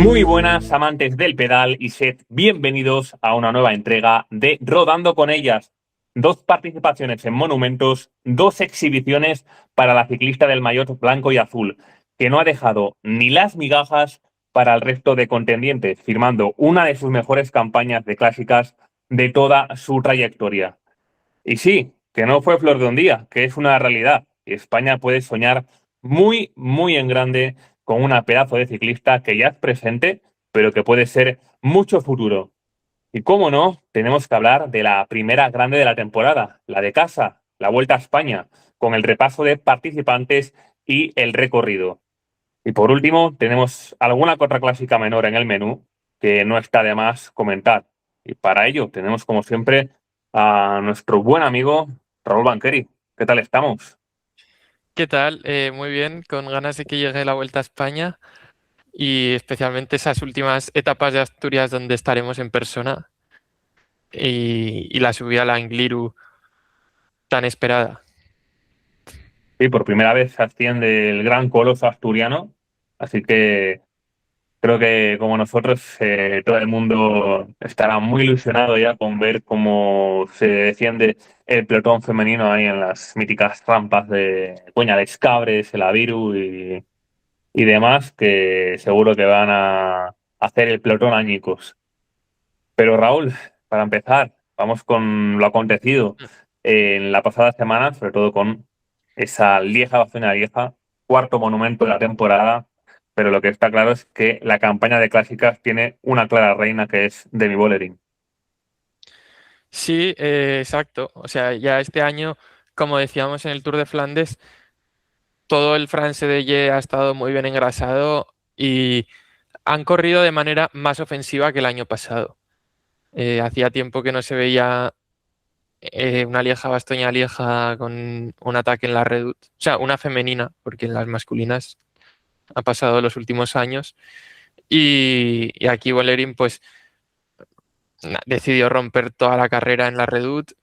Muy buenas amantes del pedal y sed bienvenidos a una nueva entrega de Rodando con ellas. Dos participaciones en monumentos, dos exhibiciones para la ciclista del maillot blanco y azul, que no ha dejado ni las migajas para el resto de contendientes, firmando una de sus mejores campañas de clásicas de toda su trayectoria. Y sí, que no fue flor de un día, que es una realidad. Y España puede soñar muy, muy en grande con una pedazo de ciclista que ya es presente, pero que puede ser mucho futuro. Y cómo no, tenemos que hablar de la primera grande de la temporada, la de casa, la Vuelta a España, con el repaso de participantes y el recorrido. Y por último, tenemos alguna que otra clásica menor en el menú que no está de más comentar. Y para ello tenemos, como siempre, a nuestro buen amigo Raúl Banqueri. ¿Qué tal estamos? ¿Qué tal? Muy bien, con ganas de que llegue la Vuelta a España y especialmente esas últimas etapas de Asturias donde estaremos en persona y la subida a la Angliru tan esperada. Sí, por primera vez se asciende el gran coloso asturiano, así que creo que como nosotros, todo el mundo estará muy ilusionado ya con ver cómo se defiende el pelotón femenino ahí en las míticas rampas de Cabres, el Aviru y demás, que seguro que van a hacer el pelotón añicos. Pero Raúl, para empezar, vamos con lo acontecido en la pasada semana, sobre todo con esa Lieja-Bastoña Lieja, cuarto monumento de la temporada, pero lo que está claro es que la campaña de clásicas tiene una clara reina que es Demi Vollering. Sí, exacto. O sea, ya este año, como decíamos en el Tour de Flandes, todo el France de Ye ha estado muy bien engrasado y han corrido de manera más ofensiva que el año pasado. Hacía tiempo que no se veía una Lieja Bastoña Lieja con un ataque en la Redoute, o sea, una femenina, porque en las masculinas ha pasado los últimos años. Y aquí Bolerín pues decidió romper toda la carrera en la Redoute.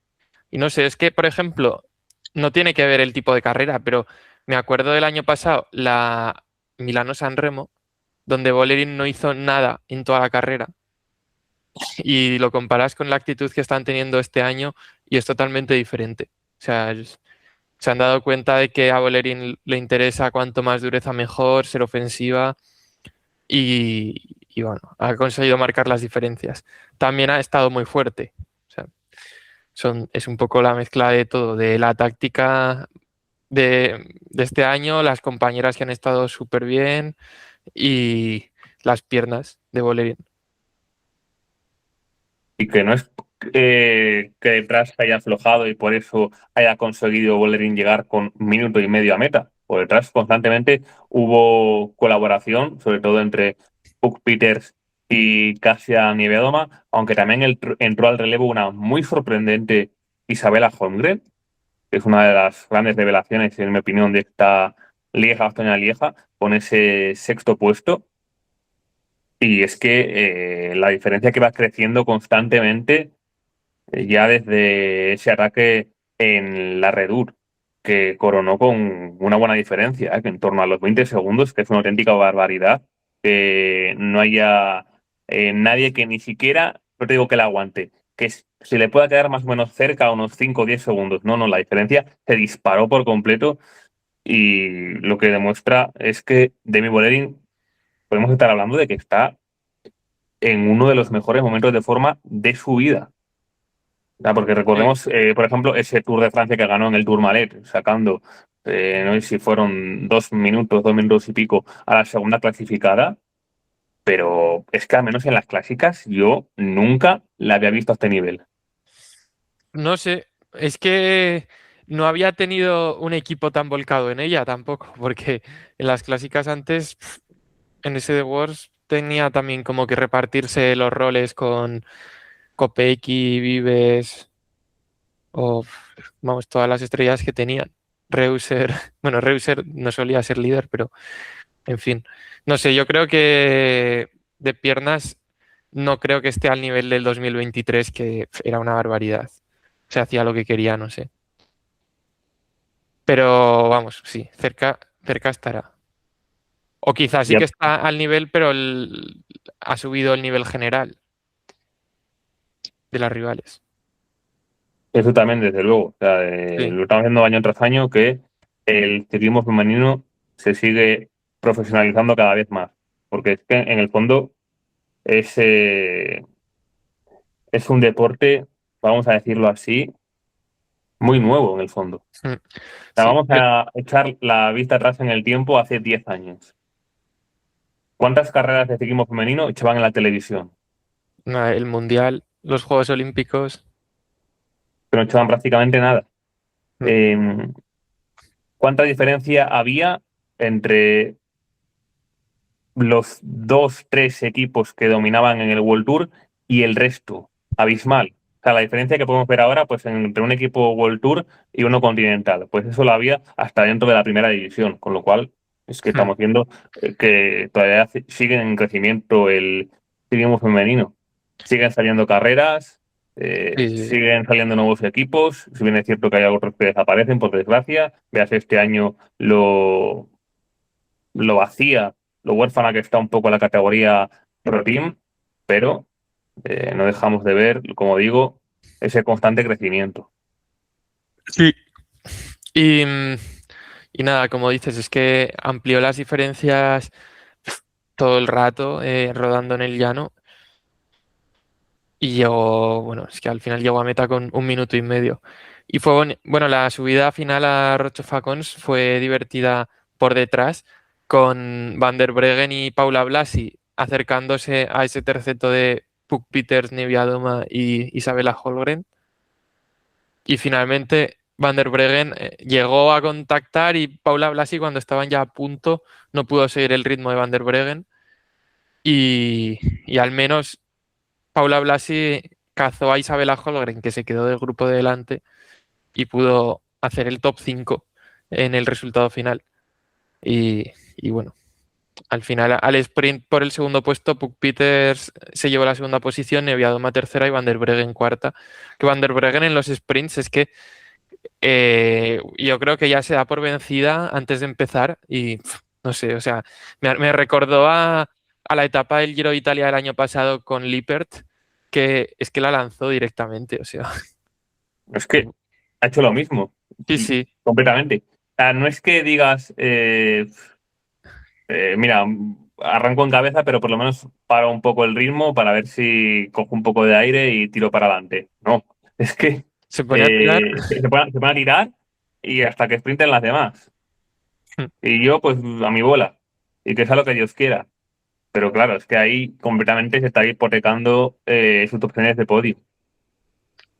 Y no sé, es que, por ejemplo, no tiene que ver el tipo de carrera, pero me acuerdo del año pasado, la Milano-San Remo, donde Bolerín no hizo nada en toda la carrera. Y lo comparas con la actitud que están teniendo este año y es totalmente diferente. O sea, se han dado cuenta de que a Bolerín le interesa cuanto más dureza mejor, ser ofensiva y bueno, ha conseguido marcar las diferencias. También ha estado muy fuerte. O sea, es un poco la mezcla de todo, de la táctica de este año, las compañeras que han estado súper bien y las piernas de Bolerín. Y que no es que detrás haya aflojado y por eso haya conseguido Vollering llegar con minuto y medio a meta. Por detrás constantemente hubo colaboración, sobre todo entre Puck Peters y Kasia Nievedoma, aunque también entró al relevo una muy sorprendente Isabela Holmgren, que es una de las grandes revelaciones, en mi opinión, de esta Lieja Bastoña Lieja, con ese sexto puesto. Y es que la diferencia que va creciendo constantemente ya desde ese ataque en la Redur, que coronó con una buena diferencia, que en torno a los 20 segundos, que es una auténtica barbaridad, que no haya nadie que ni siquiera, no te digo que la aguante, que se le pueda quedar más o menos cerca a unos 5 o 10 segundos. No, no, la diferencia se disparó por completo y lo que demuestra es que Demi Vollering podemos estar hablando de que está en uno de los mejores momentos de forma de su vida. Porque Sí. recordemos, por ejemplo, ese Tour de Francia que ganó en el Tourmalet, sacando, no sé si fueron 2 minutos, 2 minutos y pico a la segunda clasificada, pero es que al menos en las clásicas yo nunca la había visto a este nivel. No sé, es que no había tenido un equipo tan volcado en ella tampoco, porque en las clásicas antes, en ese The Wars, tenía también como que repartirse los roles con Kopecky, Vives o, vamos, todas las estrellas que tenían. Reuser, bueno, Reuser no solía ser líder, pero en fin. No sé, yo creo que de piernas no creo que esté al nivel del 2023, que era una barbaridad. Se hacía lo que quería, no sé. Pero vamos, sí, cerca, cerca estará. O quizás sí Ya, que está al nivel, pero ha subido el nivel general de las rivales. eso también, desde luego. O sea, Sí. lo estamos viendo año tras año que el ciclismo femenino se sigue profesionalizando cada vez más. Porque es que en el fondo es, es un deporte, vamos a decirlo así, muy nuevo en el fondo. O Mm. sea, Sí, vamos a echar la vista atrás en el tiempo hace 10 años. ¿Cuántas carreras de ciclismo femenino echaban en la televisión? el Mundial, los Juegos Olímpicos. Que no echaban prácticamente nada. Mm. Eh, ¿Cuánta diferencia había entre los dos, tres equipos que dominaban en el World Tour y el resto? Abismal. O sea, la diferencia que podemos ver ahora, pues entre un equipo World Tour y uno continental, pues eso lo había hasta dentro de la primera división, con lo cual es que Mm. estamos viendo que todavía sigue en crecimiento el ciclismo femenino. Siguen saliendo carreras, Sí, sí, sí. siguen saliendo nuevos equipos, si bien es cierto que hay otros que desaparecen, por desgracia. Veas este año lo vacía, lo huérfana que está un poco la categoría Pro Team, pero no dejamos de ver, como digo, ese constante crecimiento. Sí. Y, y nada, como dices, es que amplió las diferencias todo el rato rodando en el llano y llegó, bueno, es que al final llegó a meta con 1 minuto y medio. Y fue bueno, la subida final a Rochefoucauld fue divertida por detrás con Van der Breggen y Paula Blasi acercándose a ese terceto de Puck Peters, Niewiadoma y Isabella Holgren. Y finalmente Van der Breggen llegó a contactar y Paula Blasi cuando estaban ya a punto no pudo seguir el ritmo de Van der Breggen y al menos Paula Blasi cazó a Isabella Holgren que se quedó del grupo de delante y pudo hacer el top 5 en el resultado final. Y bueno, al final al sprint por el segundo puesto Puck Peters se llevó la segunda posición, Niewiadoma tercera y Van der Breggen cuarta. Que Van der Breggen en los sprints es que yo creo que ya se da por vencida antes de empezar y no sé, o sea, me recordó a la etapa del Giro de Italia del año pasado con Lippert, que es que la lanzó directamente, o sea, Es que ha hecho lo mismo, sí, sí, completamente. O sea, no es que digas, mira, arranco en cabeza, pero por lo menos paro un poco el ritmo para ver si cojo un poco de aire y tiro para adelante. No, es que se pone a tirar. se van a tirar y hasta que sprinten las demás. Y yo, pues, a mi bola. Y que sea lo que Dios quiera. Pero claro, es que ahí completamente se está hipotecando sus opciones de podio.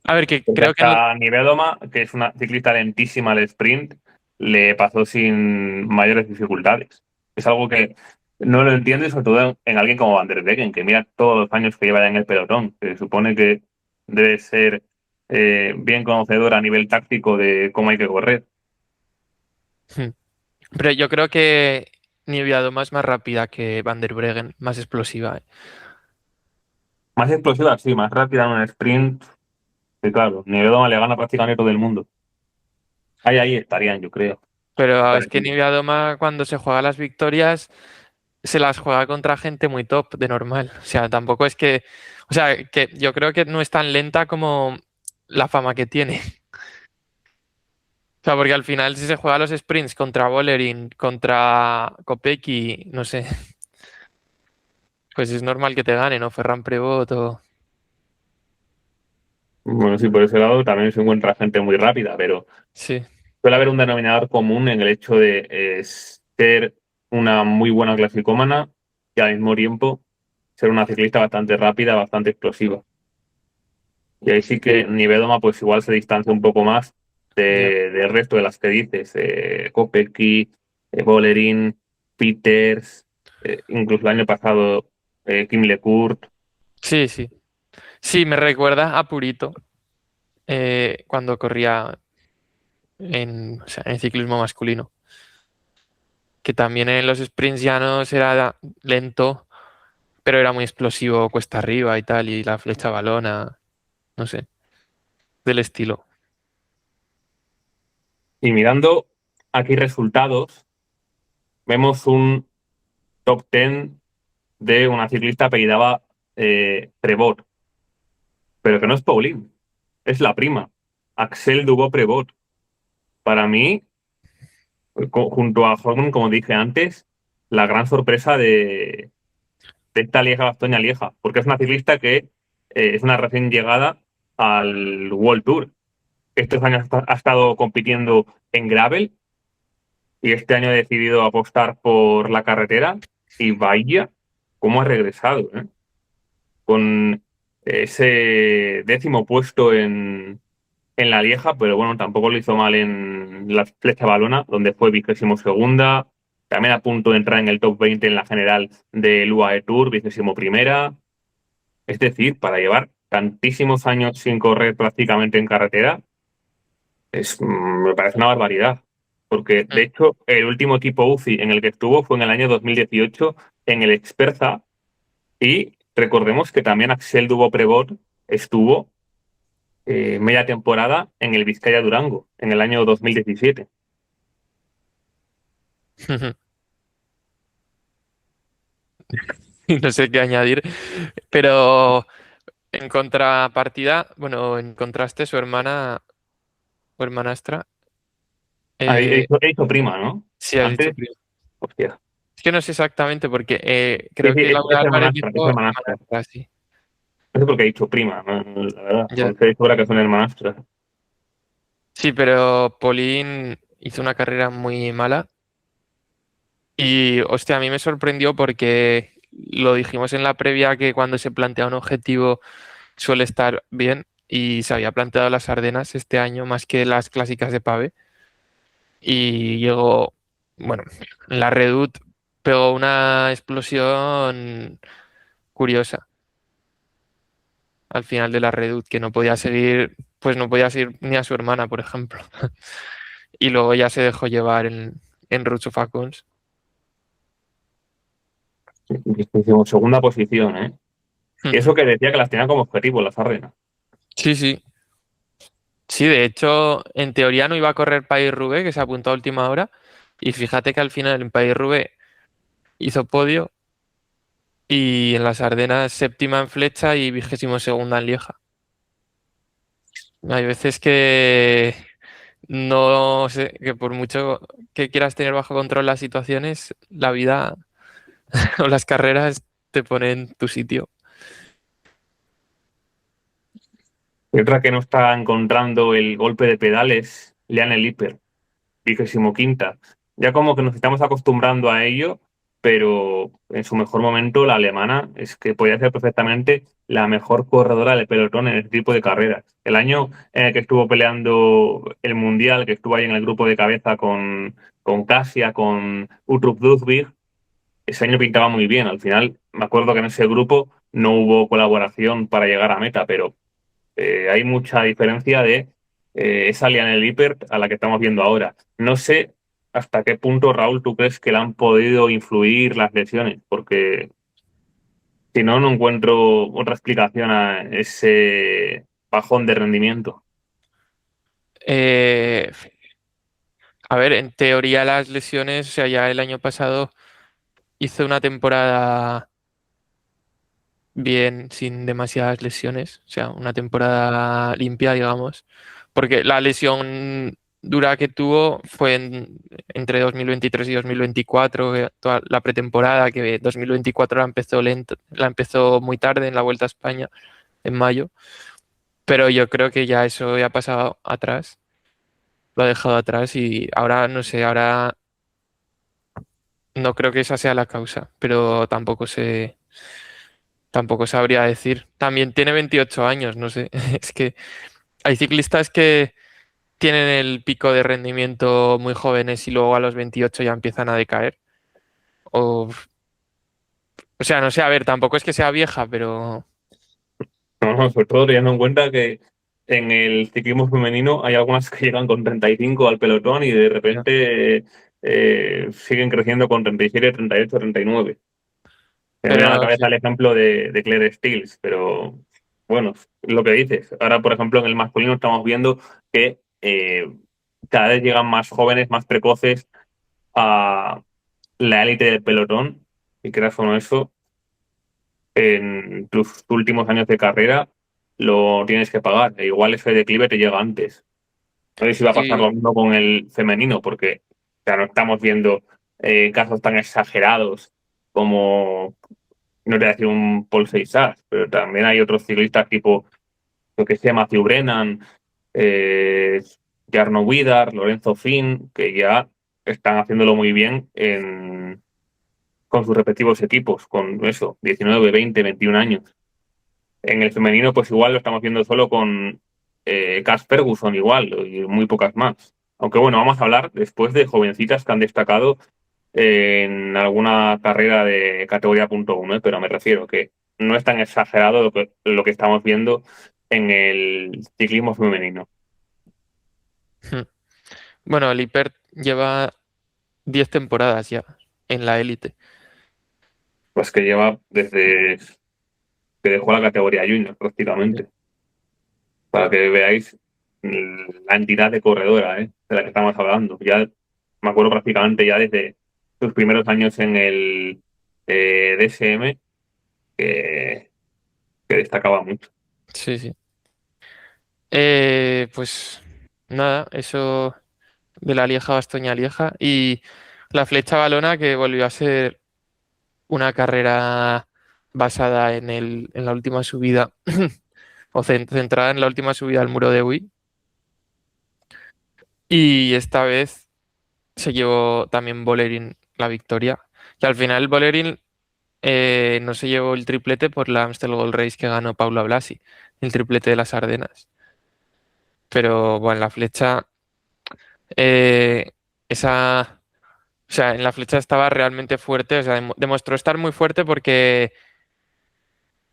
A ver, que Porque creo que no, hasta Nivedoma, que es una ciclista lentísima al sprint, le pasó sin mayores dificultades. Es algo que no lo entiendo y sobre todo en alguien como Van der Breggen, que mira todos los años que lleva ya en el pelotón, que se supone que debe ser bien conocedor a nivel táctico de cómo hay que correr. pero yo creo que Niewiadoma es más rápida que Van der Breggen, más explosiva. Más explosiva, sí, más rápida en un sprint, que claro, Nivedoma le gana prácticamente todo el mundo. Ahí estarían, yo creo. Pero Por es que aquí. Niewiadoma cuando se juega las victorias se las juega contra gente muy top de normal. O sea, tampoco es que. O sea, que yo creo que no es tan lenta como la fama que tiene. O sea, porque al final, si se juega los sprints contra Bolerín, contra Kopecky, no sé, pues es normal que te gane, ¿no? Ferran Prevot o. Bueno, sí, por ese lado también se encuentra gente muy rápida, pero Sí. suele haber un denominador común en el hecho de ser una muy buena clasicómana y al mismo tiempo ser una ciclista bastante rápida, bastante explosiva. Y ahí sí que Nivedoma pues igual se distancia un poco más Ya. del resto de las que dices, Kopecky, Bolerín, Peters, incluso el año pasado Kim LeCourt. Sí, sí. Sí, me recuerda a Purito cuando corría o sea, en ciclismo masculino. Que también en los sprints llanos era lento, pero era muy explosivo cuesta arriba y tal, y la flecha balona, no sé, del estilo. Y mirando aquí resultados, vemos un top 10 de una ciclista apellidada Prevot, pero que no es Pauline, es la prima, Axel Dubó-Prevot. Para mí, junto a Hormon, como dije antes, la gran sorpresa de esta Lieja-Bastoña-Lieja, porque es una ciclista que es una recién llegada al World Tour. Estos años ha estado compitiendo en gravel y este año ha decidido apostar por la carretera y vaya cómo ha regresado, ¿eh? Con ese 10º puesto en la Lieja, pero bueno, tampoco lo hizo mal en la Flecha Valona, donde fue 22ª, también a punto de entrar en el top 20 en la general del UAE Tour, 21ª. Es decir, para llevar tantísimos años sin correr prácticamente en carretera, me parece una barbaridad. Porque, de Mm. hecho, el último equipo UCI en el que estuvo fue en el año 2018 en el Experza. Y recordemos que también Axel Dubó-Prevot estuvo media temporada en el Vizcaya Durango en el año 2017. No sé qué añadir, pero en contrapartida, bueno, en contraste, su hermana o hermanastra, eh, He dicho prima, ¿no? sí has dicho Antes, prima. hostia. Es que no sé exactamente porque Sí, creo sí, que Laura es Álvarez hermanastra, es dijo hermanastra. hermanastra, sí. No sé por qué he dicho prima, ¿no? La verdad, Ya. porque estoy segura que son hermanastras. Sí, pero Pauline hizo una carrera muy mala y, hostia, a mí me sorprendió porque lo dijimos en la previa que cuando se plantea un objetivo suele estar bien y se había planteado las Ardenas este año más que las clásicas de Pave y llegó, bueno, la Redoute pegó una explosión curiosa al final de la Redoute que no podía seguir, pues no podía seguir ni a su hermana, por ejemplo. Y luego ya se dejó llevar en Route of Falcons. Segunda posición, ¿eh? Y eso Ujú. que decía que las tenía como objetivo las Ardenas. Sí, sí. Sí, de hecho, en teoría no iba a correr País-Roubaix, que se apuntó a última hora. Y fíjate que al final en País-Roubaix hizo podio y en las Ardenas séptima en flecha y 22ª en Lieja. Hay veces que no sé, que por mucho que quieras tener bajo control las situaciones, la vida o las carreras te ponen en tu sitio. Y otra que no está encontrando el golpe de pedales, Leanne Lippert, 25ª. Ya como que nos estamos acostumbrando a ello, pero en su mejor momento la alemana es que podía ser perfectamente la mejor corredora de pelotón en este tipo de carreras. El año en el que estuvo peleando el Mundial, que estuvo ahí en el grupo de cabeza con Kasia, con Uttrup Ludwig, ese año pintaba muy bien. Al final, me acuerdo que en ese grupo no hubo colaboración para llegar a meta, pero hay mucha diferencia de esa Liane Lippert a la que estamos viendo ahora. No sé hasta qué punto, Raúl, tú crees que le han podido influir las lesiones, porque si no, no encuentro otra explicación a ese bajón de rendimiento. Eh, a ver, en teoría las lesiones, o sea, ya el año pasado hizo una temporada bien, sin demasiadas lesiones, o sea, una temporada limpia, digamos, porque la lesión dura que tuvo fue entre 2023 y 2024, toda la pretemporada, que 2024 la empezó lento, la empezó muy tarde en la Vuelta a España, en mayo, pero yo creo que ya eso ya ha pasado atrás, lo ha dejado atrás y ahora, no sé, ahora no creo que esa sea la causa, pero tampoco sabría decir. También tiene 28 años, no sé. Es que hay ciclistas que tienen el pico de rendimiento muy jóvenes y luego a los 28 ya empiezan a decaer. O sea, no sé, a ver, tampoco es que sea vieja, pero No, no, sobre todo teniendo en cuenta que en el ciclismo femenino hay algunas que llegan con 35 al pelotón y de ya. repente siguen creciendo con 37, 38, 39. Se me viene a la Pero cabeza sí. el ejemplo de Claire Stills, pero bueno, lo que dices. Ahora, por ejemplo, en el masculino estamos viendo que cada vez llegan más jóvenes, más precoces a la élite del pelotón y creas o no eso, en tus últimos años de carrera lo tienes que pagar. E igual ese declive te llega antes. No sé si va a pasar Sí, lo mismo con el femenino, porque o sea, no estamos viendo casos tan exagerados como, no te voy a decir un Paul Seixas, pero también hay otros ciclistas tipo, lo que sea, Matthew Brennan, eh, Jarno Widar, Lorenzo Finn, que ya están haciéndolo muy bien con sus respectivos equipos, con eso, 19, 20, 21 años. En el femenino, pues igual lo estamos viendo solo con Cass Ferguson, igual, y muy pocas más. Aunque bueno, vamos a hablar después de jovencitas que han destacado en alguna carrera de categoría punto uno, pero me refiero que no es tan exagerado lo que estamos viendo en el ciclismo femenino. bueno, Lippert lleva 10 temporadas ya en la élite. Pues que lleva desde que dejó la categoría junior prácticamente, para que veáis la entidad de corredora, de la que estamos hablando. Ya me acuerdo prácticamente ya desde sus primeros años en el DSM que, que destacaba mucho. Sí, sí. Pues nada, eso de la Lieja Bastoña Lieja y la Flecha Valona que volvió a ser una carrera basada en la última subida o centrada en la última subida al muro de Huy y esta vez se llevó también Bolerín la victoria y al final Bolerín no se llevó el triplete por la Amstel Gold Race que ganó Paula Blasi, el triplete de las Ardenas, pero bueno, la Flecha eh, esa o sea, en la Flecha estaba realmente fuerte, o sea, demostró estar muy fuerte porque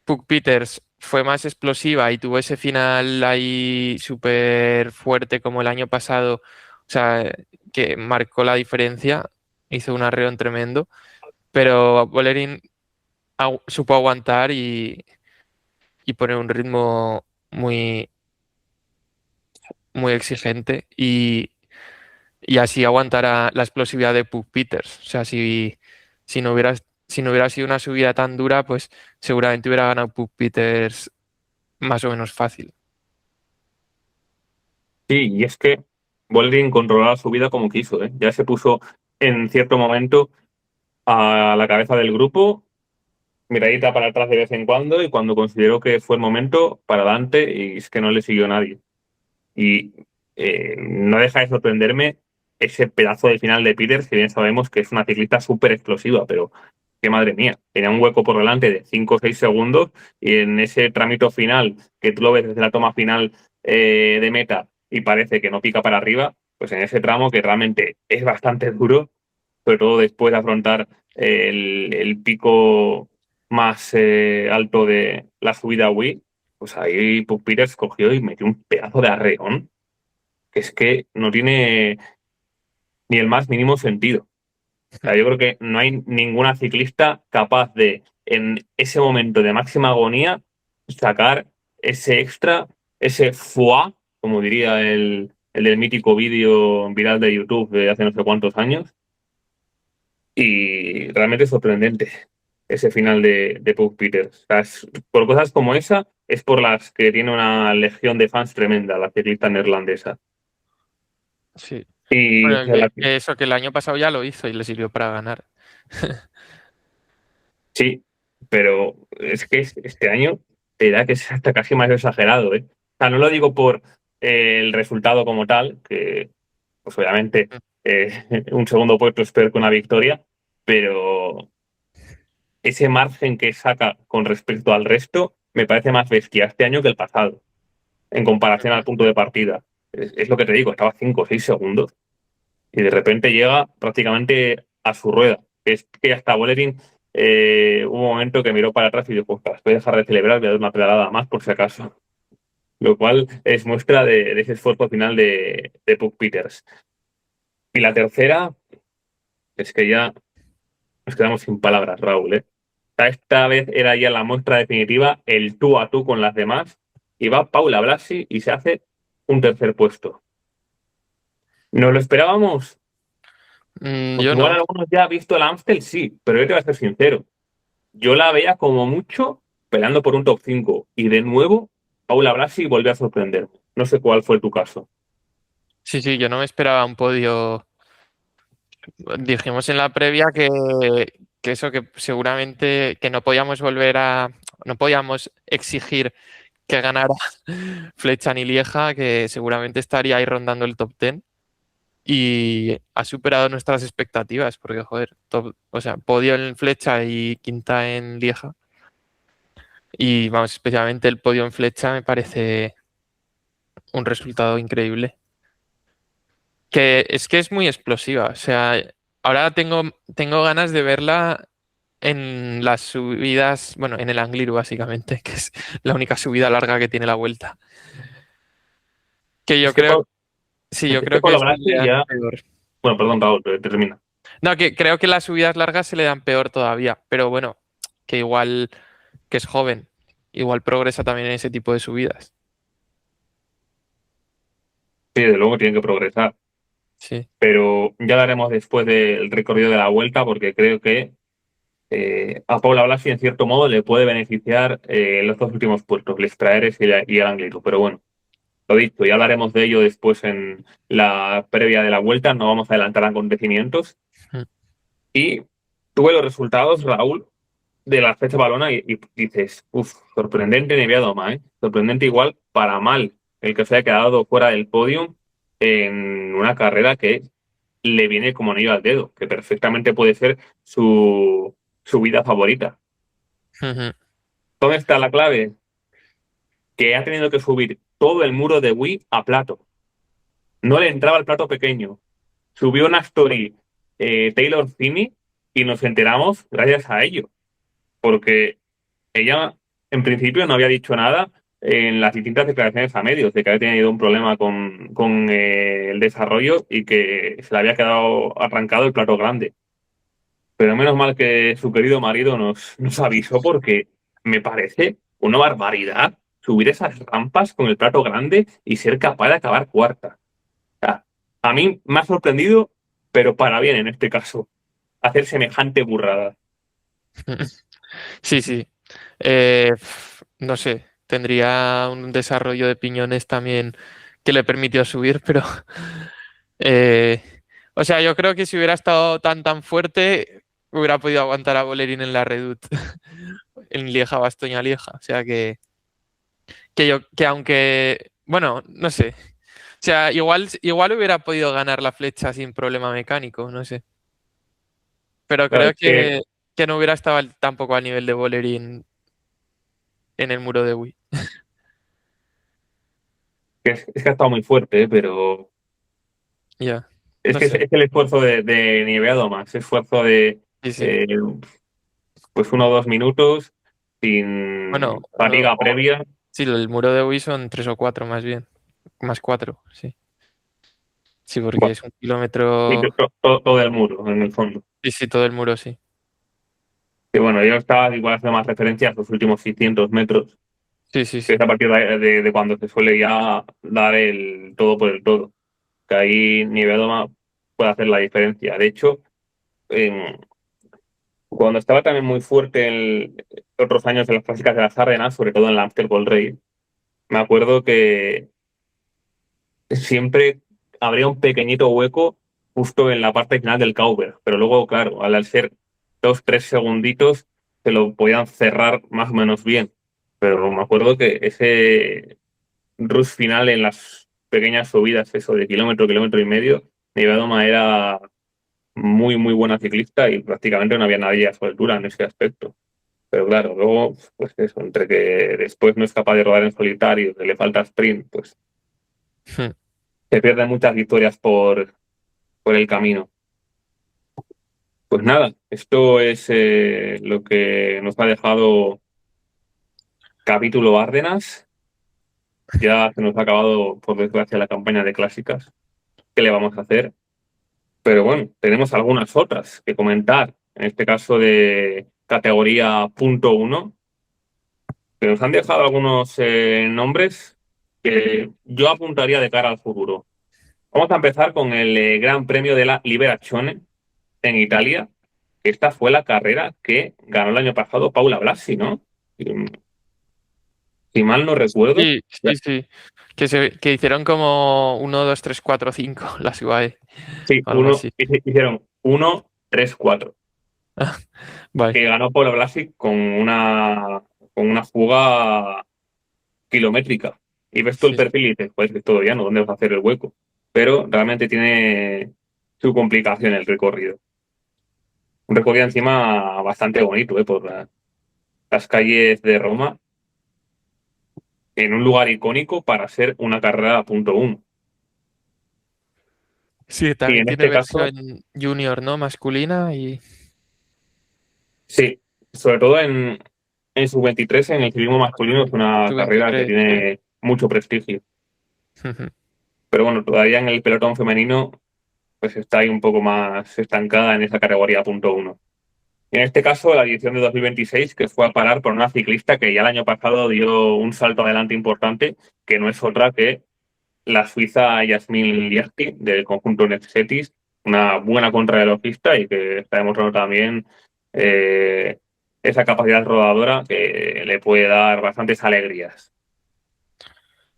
Puck Peters fue más explosiva y tuvo ese final ahí súper fuerte como el año pasado, o sea, que marcó la diferencia, hizo un arreón tremendo, pero Bolerín supo aguantar y poner un ritmo muy, muy exigente y así aguantar la explosividad de Puck Peters. O sea, si no hubiera sido una subida tan dura, pues seguramente hubiera ganado Puck Peters más o menos fácil. Sí, y es que Boldrin controlaba su vida como quiso, ¿eh? Ya se puso en cierto momento a la cabeza del grupo, miradita para atrás de vez en cuando, y cuando consideró que fue el momento, para adelante, y es que no le siguió nadie. Y no deja de sorprenderme ese pedazo de final de Peters, que bien sabemos que es una ciclista súper explosiva, pero que madre mía, tenía un hueco por delante de 5 o 6 segundos y en ese trámite final, que tú lo ves desde la toma final de meta y parece que no pica para arriba, pues en ese tramo que realmente es bastante duro, sobre todo después de afrontar el pico más alto de la subida Wii, pues ahí Puck Peters cogió y metió un pedazo de arreón, que es que no tiene ni el más mínimo sentido. O sea, yo creo que no hay ninguna ciclista capaz de, en ese momento de máxima agonía, sacar ese extra, ese foie, como diría el del mítico vídeo viral de YouTube de hace no sé cuántos años. Y realmente sorprendente ese final de Puck Peters. O sea, por cosas como esa, es por las que tiene una legión de fans tremenda la ciclista neerlandesa. Sí. Y Bueno, que eso, que el año pasado ya lo hizo y le sirvió para ganar. sí, pero es que este año te da que es hasta casi más exagerado, ¿eh? O sea, no lo digo por el resultado como tal, que pues obviamente un segundo puesto es peor que una victoria, pero ese margen que saca con respecto al resto me parece más bestia este año que el pasado, en comparación al punto de partida. Es lo que te digo, estaba 5 o 6 segundos y de repente llega prácticamente a su rueda. Es que hasta Bolerín hubo un momento que miró para atrás y dijo, ostras, voy a dejar de celebrar, voy a dar una pedalada más por si acaso. Lo cual es muestra de ese esfuerzo final de Puck Peters. Y la tercera, es que ya nos quedamos sin palabras, Raúl, ¿eh? O sea, esta vez era ya la muestra definitiva, el tú a tú con las demás, y va Paula Blasi y se hace un tercer puesto. ¿Nos lo esperábamos? Yo Igual no. algunos ya han visto el Amstel, sí, pero yo te voy a ser sincero. Yo la veía como mucho peleando por un top 5. Y de nuevo, Paula Blasi volvió a sorprenderme. No sé cuál fue tu caso. Sí, sí, yo no me esperaba un podio. Dijimos en la previa que eso, que seguramente que no podíamos no podíamos exigir que ganara Flecha ni Lieja, que seguramente estaría ahí rondando el top 10 y ha superado nuestras expectativas, porque joder, o sea, podio en Flecha y quinta en Lieja. Y vamos, especialmente el podio en Flecha me parece un resultado increíble. Que es muy explosiva. O sea, ahora tengo ganas de verla en las subidas, bueno, en el Angliru básicamente, que es la única subida larga que tiene la vuelta. Que yo Es que, creo, sí, yo es que creo que Paula se le Blasi dan ya. peor. Bueno, perdón, Raúl, termina. No, que creo que las subidas largas se le dan peor todavía, pero bueno, que igual que es joven, igual progresa también en ese tipo de subidas. Sí, desde luego tiene que progresar. Sí. Pero ya lo haremos después del recorrido de la vuelta, porque creo que a Paula Blasi, en cierto modo, le puede beneficiar los dos últimos puestos, Les Traeres y el Angliru. Pero bueno, lo dicho, ya hablaremos de ello después en la previa de la vuelta. No vamos a adelantar acontecimientos. Mm. Y tuve los resultados, Raúl, de la fecha balona y dices, uff, sorprendente Nevia Doma, ¿eh? Sorprendente igual para mal el que se haya quedado fuera del podio en una carrera que le viene como anillo al dedo, que perfectamente puede ser su vida favorita. Ujú. ¿Dónde está la clave? Que ha tenido que subir todo el muro de Wii a plato. No le entraba el plato pequeño. Subió una story Taylor Finney y nos enteramos gracias a ello, porque ella, en principio, no había dicho nada en las distintas declaraciones a medios de que había tenido un problema con el desarrollo y que se le había quedado arrancado el plato grande. Pero menos mal que su querido marido nos avisó porque me parece una barbaridad subir esas rampas con el plato grande y ser capaz de acabar cuarta. O sea, a mí me ha sorprendido, pero para bien en este caso, hacer semejante burrada. Sí, sí. No sé, tendría un desarrollo de piñones también que le permitió subir, pero eh, o sea, yo creo que si hubiera estado tan fuerte, hubiera podido aguantar a Bolerín en la Redoute, en Lieja, Bastoña, Lieja. O sea que aunque, bueno, no sé. O sea, igual hubiera podido ganar la flecha sin problema mecánico, no sé. Pero Claro, creo que no hubiera estado tampoco al nivel de Bolerín en el muro de Wii. es que ha estado muy fuerte, pero Ya, es no que sé. es el esfuerzo de Niveado más, esfuerzo de Sí, sí. eh, pues 1 o 2 minutos Bueno, sin fatiga previa. sí, el muro de Wii son 3 o 4 más bien. Más 4, sí. Sí, porque Bueno, es un y kilómetro. todo el muro, en el fondo. Sí, sí, todo el muro, sí. Y bueno, yo estaba igual haciendo más referencia a los últimos 600 metros, Sí, sí, que es sí. a partir de cuando se suele ya dar el todo por el todo. Que ahí Nivedoma puede hacer la diferencia. De hecho, em, cuando estaba también muy fuerte en otros años en las clásicas de las Ardenas, sobre todo en la Amstel Gold Race, me acuerdo que siempre habría un pequeñito hueco justo en la parte final del cover, pero luego, claro, al ser 2, 3 segunditos, se lo podían cerrar más o menos bien. Pero me acuerdo que ese rush final en las pequeñas subidas, eso de kilómetro, kilómetro y medio, Nivedoma era muy, muy buena ciclista y prácticamente no había nadie a su altura en ese aspecto. Pero claro, luego, pues eso, entre que después no es capaz de rodar en solitario, que le falta sprint, pues se pierden muchas victorias por el camino. Pues nada, esto es lo que nos ha dejado capítulo Bárdenas. Ya se nos ha acabado, por desgracia, la campaña de clásicas. ¿Qué le vamos a hacer? Pero bueno, tenemos algunas otras que comentar. En este caso de categoría punto uno, que nos han dejado algunos nombres que yo apuntaría de cara al futuro. Vamos a empezar con el Gran Premio de la Liberazione en Italia. Esta fue la carrera que ganó el año pasado Paula Blasi, ¿no? Si si mal no recuerdo. Sí, sí, sí. Que hicieron como 1, 2, 3, 4, 5 las UAE Sí, o algo así. hicieron 1-3-4, Vale, que ganó Paula Blasi con una fuga kilométrica. Y ves tú el sí, sí. perfil y dices, pues que es todo llano, ¿dónde vas a hacer el hueco? Pero realmente tiene su complicación el recorrido. Un recorrido encima bastante bonito, por las calles de Roma, en un lugar icónico para ser una carrera a punto uno. Sí, Y también en tiene este caso, versión junior, ¿no? Masculina y sí, sobre todo en sub-23, en el ciclismo masculino, es una carrera que sub-23, sí. tiene mucho prestigio. Pero bueno, todavía en el pelotón femenino, pues está ahí un poco más estancada en esa categoría punto uno. Y en este caso, la edición de 2026, que fue a parar por una ciclista que ya el año pasado dio un salto adelante importante, que no es otra que la suiza Yasmin Liechti del conjunto Nexetis, una buena contrarrelojista y que está demostrando también eh, esa capacidad rodadora que le puede dar bastantes alegrías.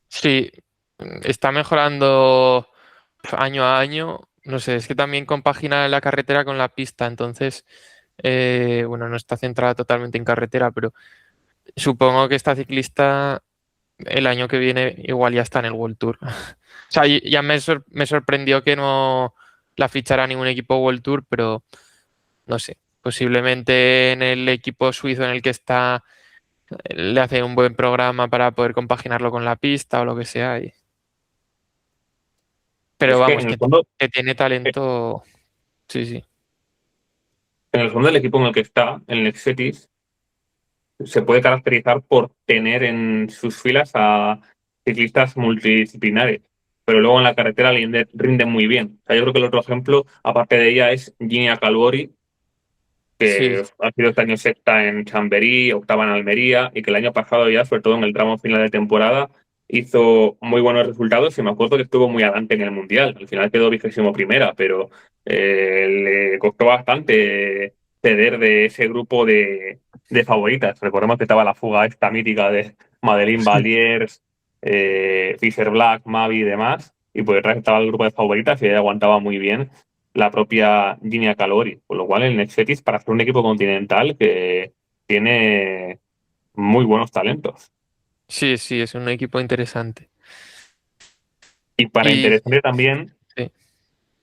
Sí, está mejorando año a año. No sé, es que también compagina la carretera con la pista, entonces, bueno, no está centrada totalmente en carretera, pero supongo que esta ciclista el año que viene igual ya está en el World Tour. O sea, ya me sorprendió que no la fichara ningún equipo World Tour, pero no sé, posiblemente en el equipo suizo en el que está le hace un buen programa para poder compaginarlo con la pista o lo que sea. Pero Es que vamos, que tiene talento, sí, sí. en el fondo del equipo en el que está, el Nexetis, se puede caracterizar por tener en sus filas a ciclistas multidisciplinares, pero luego en la carretera rinden muy bien. O sea, yo creo que el otro ejemplo, aparte de ella, es Ginia Calvori, Sí, que ha sido este año sexta en Chamberí, octava en Almería, y que el año pasado ya, sobre todo en el tramo final de temporada, hizo muy buenos resultados y me acuerdo que estuvo muy adelante en el Mundial. Al final quedó 21ª, pero le costó bastante ceder de ese grupo de favoritas. Recordemos que estaba la fuga esta mítica de Madeleine Valiers, Fisher Black, Mavi y demás, y por detrás estaba el grupo de favoritas y ella aguantaba muy bien la propia Gina Calori, con lo cual el Nexetis para ser un equipo continental que tiene muy buenos talentos. sí, sí, es un equipo interesante. Y para Y interesante también sí,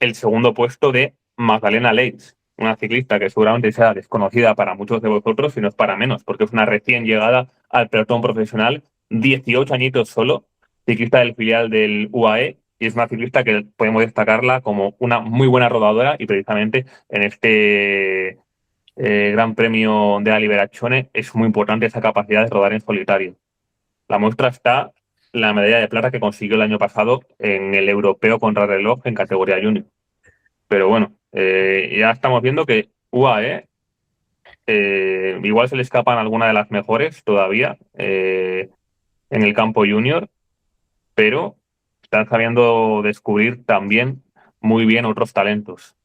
el segundo puesto de Magdalena Leitz, una ciclista que seguramente sea desconocida para muchos de vosotros, y no es para menos, porque es una recién llegada al pelotón profesional, 18 añitos solo, ciclista del filial del UAE, y es una ciclista que podemos destacarla como una muy buena rodadora y precisamente en este Gran Premio de la Liberazione es muy importante esa capacidad de rodar en solitario. La muestra está la medalla de plata que consiguió el año pasado en el europeo contrarreloj en categoría junior. Pero bueno, ya estamos viendo que UAE igual se le escapan algunas de las mejores todavía en el campo junior, pero están sabiendo descubrir también muy bien otros talentos.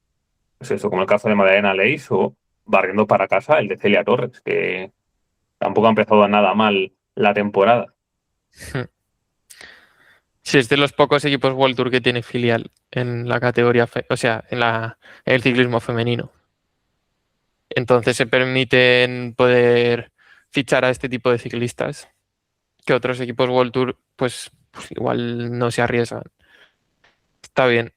Es eso, como el caso de Magdalena Leis o barriendo para casa el de Celia Torres, que tampoco ha empezado nada mal la temporada. sí, es de los pocos equipos World Tour que tiene filial en la categoría, o sea, en el ciclismo femenino. Entonces se permiten poder fichar a este tipo de ciclistas que otros equipos World Tour, pues igual no se arriesgan. Está bien.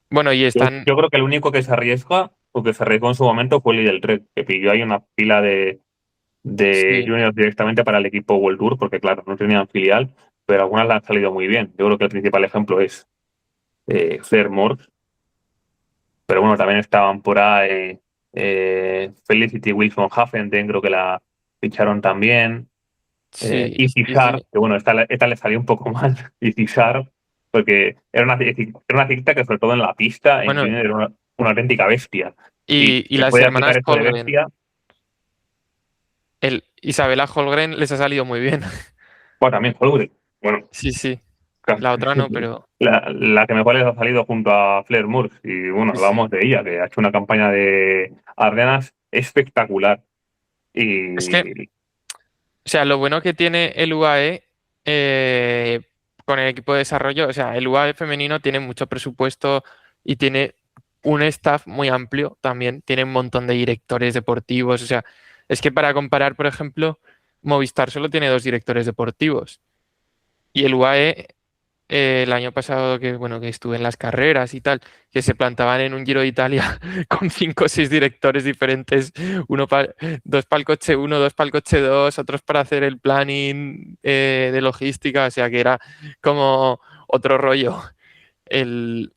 Bueno, y están, Yo creo que el único que se arriesga o que se arriesgó en su momento fue Lidl Trek, que pilló ahí una fila de sí, juniors directamente para el equipo World Tour, porque claro, no tenían filial, pero algunas le han salido muy bien. Yo creo que el principal ejemplo es Fer Mors, pero bueno, también estaban por ahí Felicity Wilson Huffenden, creo que la ficharon también. sí, Y sí, sí. Cizar, que bueno, esta le salió un poco mal, y Cizar, porque era una ciclista que sobre todo en la pista, en Bueno, junior, era una auténtica bestia. Y y se las puede aplicar hermanas esto de Holgren, bestia. el Isabela Holgren les ha salido muy bien. Bueno, también Holgren. Bueno, Sí, sí. La otra no, pero La que mejor les ha salido junto a Flair Moore. Y bueno, sí, sí. hablamos de ella, que ha hecho una campaña de Ardenas espectacular. Es que, Y, o sea, lo bueno que tiene el UAE eh, con el equipo de desarrollo, o sea, el UAE femenino tiene mucho presupuesto y tiene un staff muy amplio también, tiene un montón de directores deportivos, o sea, es que para comparar, por ejemplo, Movistar solo tiene dos directores deportivos y el UAE el año pasado que, bueno, que estuve en las carreras y tal, que se plantaban en un Giro de Italia con cinco o seis directores diferentes, dos para el coche uno, dos para el coche dos, otros para hacer el planning de logística, o sea que era como otro rollo el,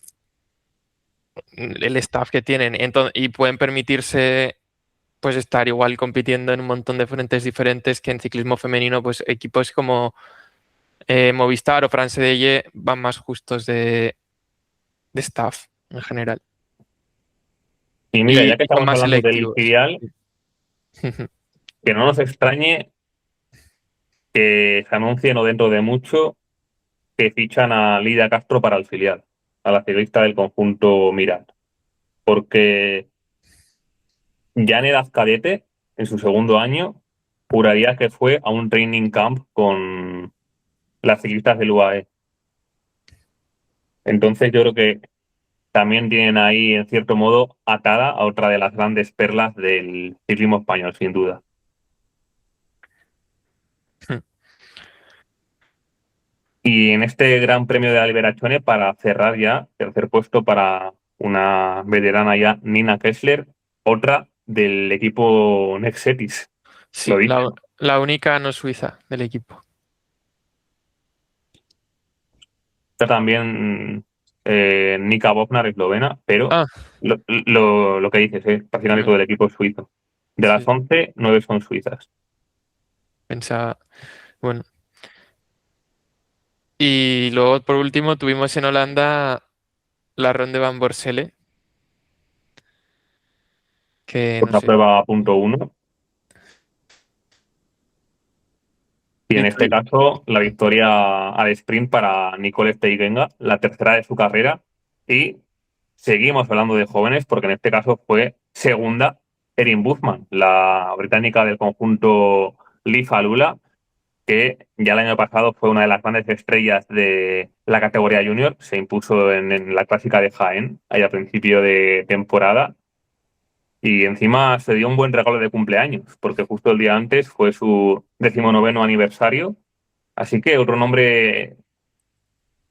el staff que tienen. Y pueden permitirse pues estar igual compitiendo en un montón de frentes diferentes que en ciclismo femenino, pues equipos como Movistar o France Deye van más justos de staff en general. y mira, ya Y que son estamos más hablando del selectivos. filial, que no nos extrañe que se anuncie no dentro de mucho que fichan a Lidia Castro para el filial, a la ciclista del conjunto Miran. Porque ya en edad cadete, en su segundo año, juraría que fue a un training camp con las ciclistas del UAE. Entonces yo creo que también tienen ahí, en cierto modo, atada a otra de las grandes perlas del ciclismo español, sin duda. Y en este Gran Premio de la Liberazione, para cerrar ya, tercer puesto para una veterana ya, Nina Kessler, otra del equipo Nexetis. Lo Sí, dicho. la única no suiza del equipo. Está también Nika Bobnar, eslovena, pero Ah, lo que dices, prácticamente no, todo el equipo es suizo. De las sí, 11 9 son suizas. pensaba, bueno. Y luego, por último, tuvimos en Holanda la Ronde van Borsele, que no Otra sé. prueba punto uno. Y en ¿Y este tú? caso, la victoria al sprint para Nicole Steigenga, la tercera de su carrera. Y seguimos hablando de jóvenes, porque en este caso fue segunda Erin Buchmann, la británica del conjunto Leaf Alula, que ya el año pasado fue una de las grandes estrellas de la categoría junior. Se impuso en la clásica de Jaén, ahí a principio de temporada. Y encima se dio un buen regalo de cumpleaños, porque justo el día antes fue su 19º aniversario. Así que otro nombre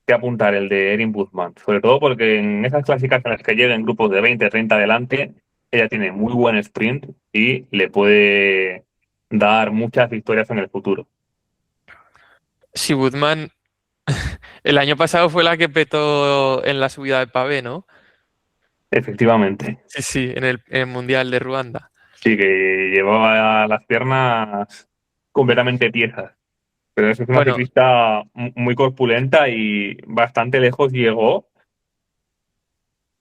que apuntar, el de Erin Buchmann. Sobre todo porque en esas clásicas en las que llega en grupos de 20, 30 adelante, ella tiene muy buen sprint y le puede dar muchas victorias en el futuro. Si Woodman el año pasado fue la que petó en la subida de pavé, ¿no? Efectivamente. Sí, sí, en el Mundial de Ruanda. Sí, que llevaba las piernas completamente tiesas. Pero es una Bueno, ciclista muy corpulenta y bastante lejos llegó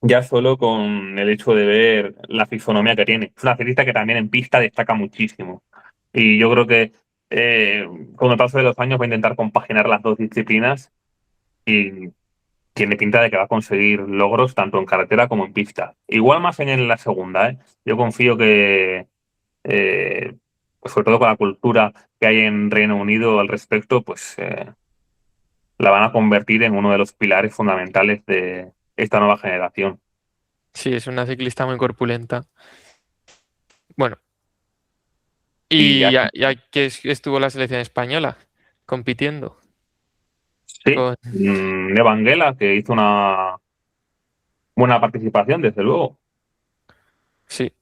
ya solo con el hecho de ver la fisonomía que tiene. Es una ciclista que también en pista destaca muchísimo. Y yo creo que eh, con el paso de los años va a intentar compaginar las dos disciplinas y tiene pinta de que va a conseguir logros tanto en carretera como en pista. Igual más en la segunda, ¿eh? Yo confío que eh, sobre todo con la cultura que hay en Reino Unido al respecto, pues la van a convertir en uno de los pilares fundamentales de esta nueva generación. sí, es una ciclista muy corpulenta. Bueno, Y y ya, ya que estuvo la selección española compitiendo sí, con... Nevangela, que hizo una buena participación, desde luego. Sí,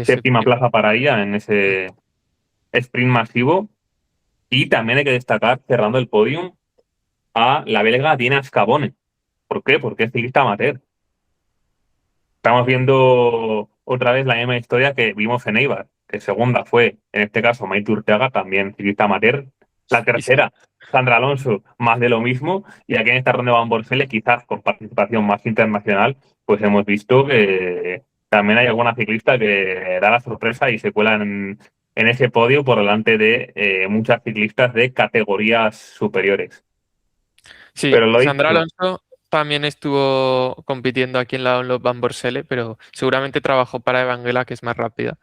Séptima plaza para ella en ese sprint masivo. Y también hay que destacar, cerrando el podium, a la belga Dina Scavone. ¿Por qué? Porque es ciclista amateur. Estamos viendo otra vez la misma historia que vimos en Eibar, que segunda fue, en este caso, Maite Urteaga, también ciclista amateur. La y sí, tercera, Sandra Alonso, más de lo mismo. Y aquí en esta ronda Van Borsele, quizás con participación más internacional, pues hemos visto que también hay alguna ciclista que da la sorpresa y se cuela en ese podio por delante de muchas ciclistas de categorías superiores. Sí, Pero lo Sandra dicho, Alonso también estuvo compitiendo aquí en la Dunlop Van Borsele, pero seguramente trabajó para Evangela, que es más rápida,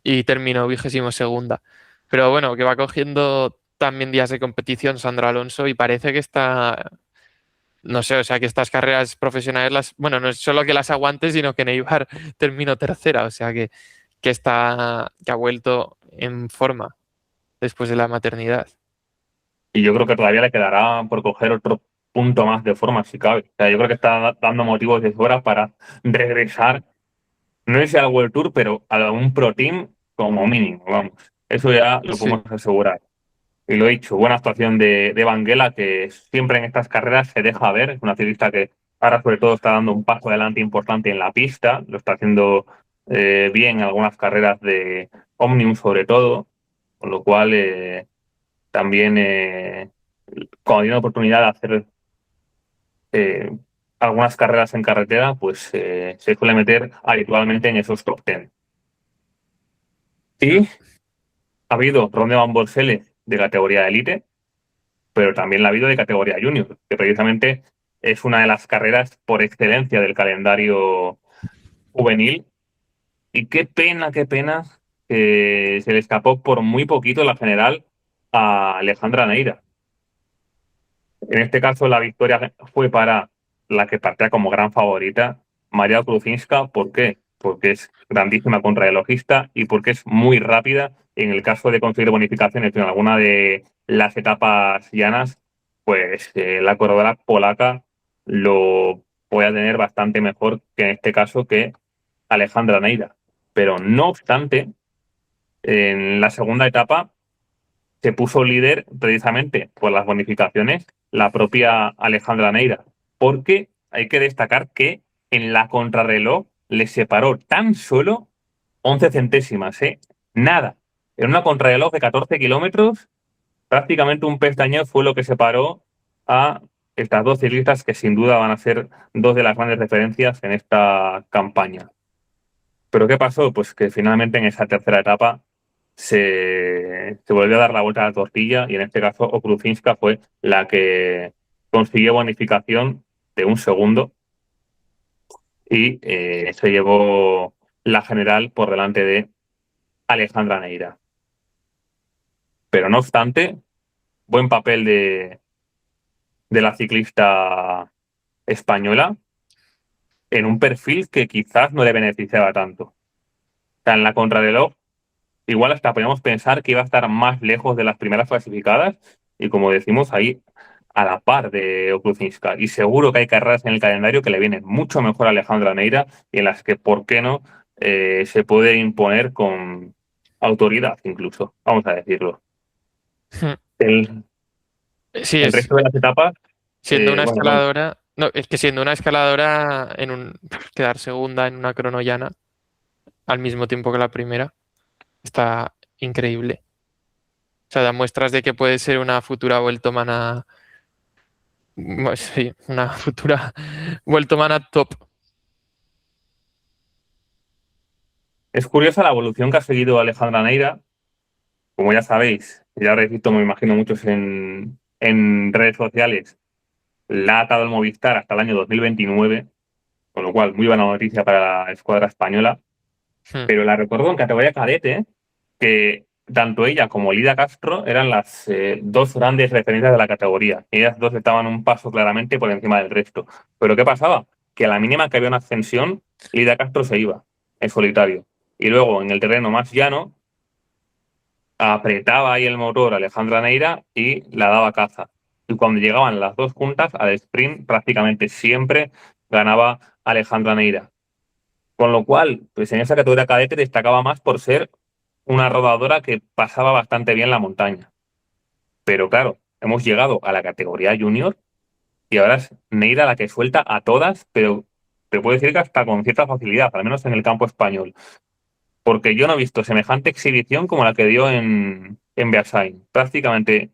y terminó 22ª. Pero bueno, que va cogiendo también días de competición Sandra Alonso y parece que está, no sé, o sea, que estas carreras profesionales, bueno, no es solo que las aguante, sino que en Eibar terminó tercera, o sea, que ha vuelto en forma después de la maternidad. y yo creo que todavía le quedará por coger otro punto más de forma, si cabe. O sea, yo creo que está dando motivos de sobra para regresar, no sé si al World Tour, pero a un Pro Team como mínimo, vamos. Eso ya lo Sí, podemos asegurar. Y lo he dicho, buena actuación de Banguela, que siempre en estas carreras se deja ver. Es una ciclista que ahora sobre todo está dando un paso adelante importante en la pista. Lo está haciendo bien en algunas carreras de Omnium sobre todo. Con lo cual también cuando tiene oportunidad de hacer eh, algunas carreras en carretera, pues se suele meter habitualmente en esos top 10. mm, Y ha habido Ronde Van Borsele de categoría Elite, pero también la ha habido de categoría Junior, que precisamente es una de las carreras por excelencia del calendario juvenil. Y qué pena que se le escapó por muy poquito la general a Alejandra Neira. En este caso, la victoria fue para la que partía como gran favorita, María Kruzinska. ¿Por qué? Porque es grandísima contrarrelojista y porque es muy rápida. En el caso de conseguir bonificaciones en alguna de las etapas llanas, pues la corredora polaca lo puede tener bastante mejor que en este caso que Alejandra Neira. Pero no obstante, en la segunda etapa se puso líder precisamente por las bonificaciones la propia Alejandra Neira, porque hay que destacar que en la contrarreloj le separó tan solo 11 centésimas, ¿eh? Nada. En una contrarreloj de 14 kilómetros, prácticamente un pestañeo fue lo que separó a estas dos ciclistas que sin duda van a ser dos de las grandes referencias en esta campaña. Pero ¿qué pasó? Pues que finalmente en esa tercera etapa se volvió a dar la vuelta a la tortilla y en este caso Okrucinska fue la que consiguió bonificación de un segundo y se llevó la general por delante de Alejandra Neira. Pero no obstante, buen papel de la ciclista española en un perfil que quizás no le beneficiaba tanto. O sea, en la contrarreloj igual hasta podemos pensar que iba a estar más lejos de las primeras clasificadas y como decimos ahí a la par de Okrucinska. Y seguro que hay carreras en el calendario que le vienen mucho mejor a Alejandra Neira y en las que, ¿por qué no?, se puede imponer con autoridad incluso, vamos a decirlo. mm. El, Sí, el resto de las etapas, siendo una bueno, bueno, escaladora, no, es que siendo una escaladora quedar segunda en una cronollana al mismo tiempo que la primera, está increíble. O sea, da muestras de que puede ser una futura vueltomana, sí, una futura vueltomana top. es curiosa la evolución que ha seguido Alejandra Neira. Como ya sabéis, ya habréis visto, me imagino, muchos en redes sociales, la ha atado el Movistar hasta el año 2029, con lo cual muy buena noticia para la escuadra española. Mm, Pero la recuerdo en categoría cadete, que tanto ella como Lida Castro eran las dos grandes referencias de la categoría. Ellas dos estaban un paso claramente por encima del resto. Pero ¿qué pasaba? Que a la mínima que había una ascensión, Lida Castro se iba en solitario. Y luego en el terreno más llano, apretaba ahí el motor Alejandra Neira y la daba caza. Y cuando llegaban las dos juntas, al sprint prácticamente siempre ganaba Alejandra Neira. Con lo cual, pues en esa categoría cadete destacaba más por ser una rodadora que pasaba bastante bien la montaña. Pero claro, hemos llegado a la categoría junior y ahora es Neira la que suelta a todas, pero te puedo decir que hasta con cierta facilidad, al menos en el campo español. Porque yo no he visto semejante exhibición como la que dio en Beasain. Prácticamente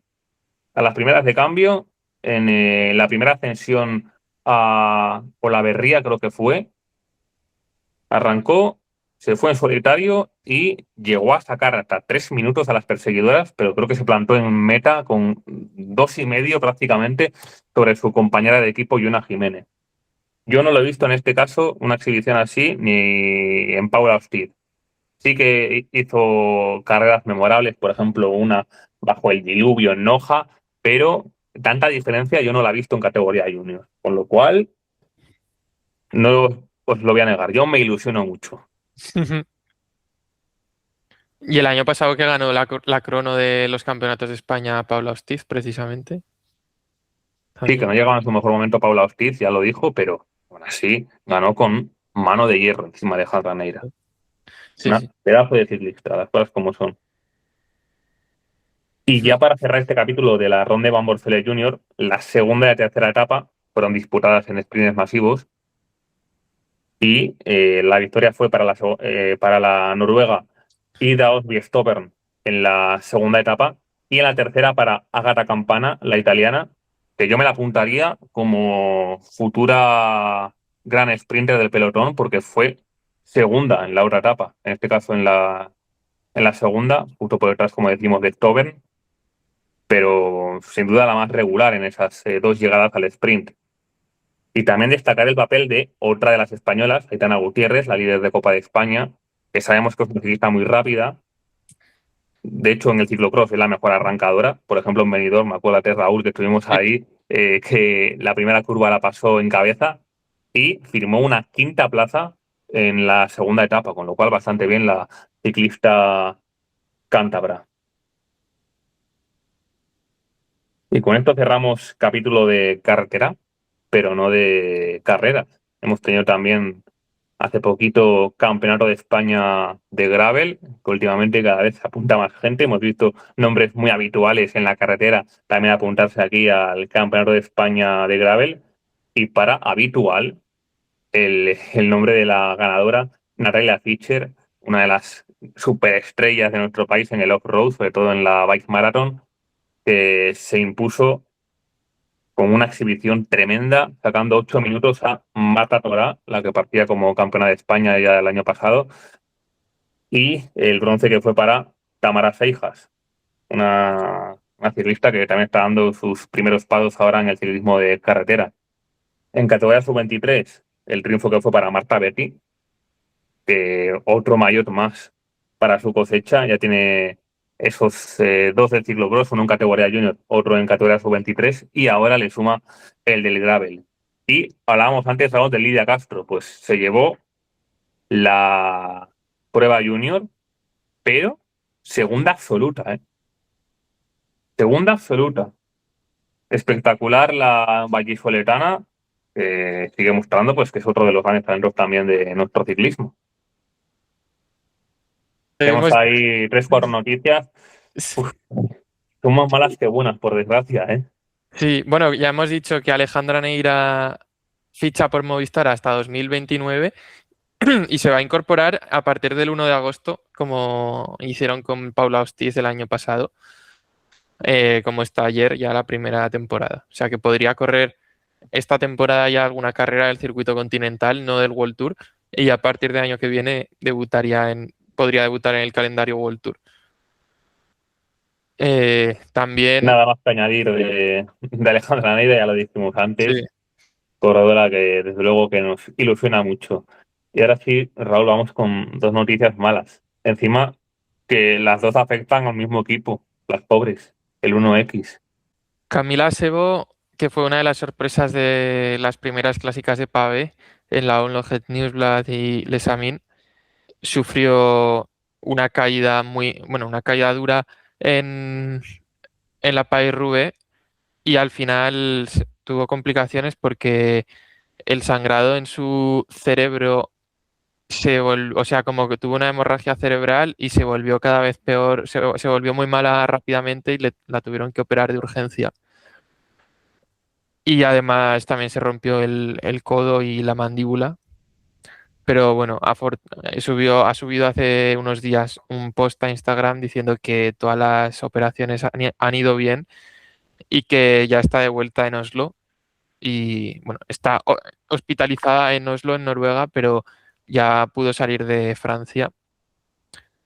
a las primeras de cambio, en la primera ascensión a Olaverría creo que fue, arrancó, se fue en solitario y llegó a sacar hasta 3 minutos a las perseguidoras, pero creo que se plantó en meta con 2,5 prácticamente sobre su compañera de equipo, Yuna Jiménez. Yo no lo he visto en este caso una exhibición así ni en Paula Ortiz. Sí que hizo carreras memorables, por ejemplo, una bajo el diluvio en Noja, pero tanta diferencia yo no la he visto en categoría junior. Con lo cual, no os lo voy a negar, yo me ilusiono mucho. Y el año pasado que ganó la crono de los campeonatos de España Paula Ostiz, precisamente. Sí, que no También. llegaba en su mejor momento Paula Ortiz, ya lo dijo, pero aún así ganó con mano de hierro encima de Alejandra Neira. Sí, Una sí. pedazo de ciclista, las cosas como son. Y ya para cerrar este capítulo de la Ronde Van Borsele Junior, la segunda y tercera etapa fueron disputadas en sprints masivos y la victoria fue para la noruega Ida Osby-Stobern en la segunda etapa y en la tercera para Agata Campana, la italiana, que yo me la apuntaría como futura gran sprinter del pelotón porque fue segunda en la otra etapa, en este caso en la segunda, justo por detrás, como decimos, de Stobern, pero sin duda la más regular en esas dos llegadas al sprint. Y también destacar el papel de otra de las españolas, Aitana Gutiérrez, la líder de Copa de España, que sabemos que es una ciclista muy rápida. De hecho, en el ciclocross es la mejor arrancadora. Por ejemplo, en Benidorm, me acuerdo de Raúl, que estuvimos Sí. ahí, que la primera curva la pasó en cabeza y firmó una quinta plaza en la segunda etapa, con lo cual bastante bien la ciclista cántabra. Y con esto cerramos capítulo de carretera, pero no de carreras. Hemos tenido también hace poquito Campeonato de España de Gravel, que últimamente cada vez se apunta más gente. Hemos visto nombres muy habituales en la carretera también apuntarse aquí al Campeonato de España de Gravel. Y para habitual, el nombre de la ganadora, Natalia Fischer, una de las superestrellas de nuestro país en el off-road, sobre todo en la Bike Marathon, que se impuso con una exhibición tremenda, sacando 8 minutos a Marta Torá, la que partía como campeona de España ya el año pasado, y el bronce que fue para Tamara Seijas, una ciclista que también está dando sus primeros pasos ahora en el ciclismo de carretera. En categoría sub-23, el triunfo que fue para Marta Betty, que otro maillot más para su cosecha, ya tiene esos dos del ciclocross, uno en categoría junior, otro en categoría sub-23, y ahora le suma el del gravel. Y hablábamos antes, Raúl, de Lidia Castro, pues se llevó la prueba junior, pero segunda absoluta, ¿eh? Segunda absoluta. Espectacular la vallisoletana, que sigue mostrando pues que es otro de los grandes talentos también de nuestro ciclismo. Tenemos Hemos, ahí tres, cuatro noticias. Uf, son más malas que buenas, por desgracia, ¿eh? sí, bueno, ya hemos dicho que Alejandra Neira ficha por Movistar hasta 2029 y se va a incorporar a partir del 1 de agosto, como hicieron con Paula Ostiz el año pasado, como está ayer ya la primera temporada. O sea que podría correr esta temporada ya alguna carrera del circuito continental, no del World Tour, y a partir del año que viene podría debutar en el calendario World Tour. También, Nada más que añadir de Alejandra Neira, ya lo dijimos sí, antes, corredora que desde luego que nos ilusiona mucho. Y ahora sí, Raúl, vamos con dos noticias malas. Encima que las dos afectan al mismo equipo, las pobres, el 1X. Camila Sebo, que fue una de las sorpresas de las primeras clásicas de Pavé en la Onloget Newsblad y Les Amis, sufrió una caída una caída dura en, en la País-Roubaix y al final tuvo complicaciones porque el sangrado en su cerebro o sea, como que tuvo una hemorragia cerebral y se volvió cada vez peor, se volvió muy mala rápidamente y la tuvieron que operar de urgencia. Y además también se rompió el codo y la mandíbula. Pero bueno, ha subido hace unos días un post a Instagram diciendo que todas las operaciones han ido bien y que ya está de vuelta en Oslo. Y bueno, está hospitalizada en Oslo, en Noruega, pero ya pudo salir de Francia.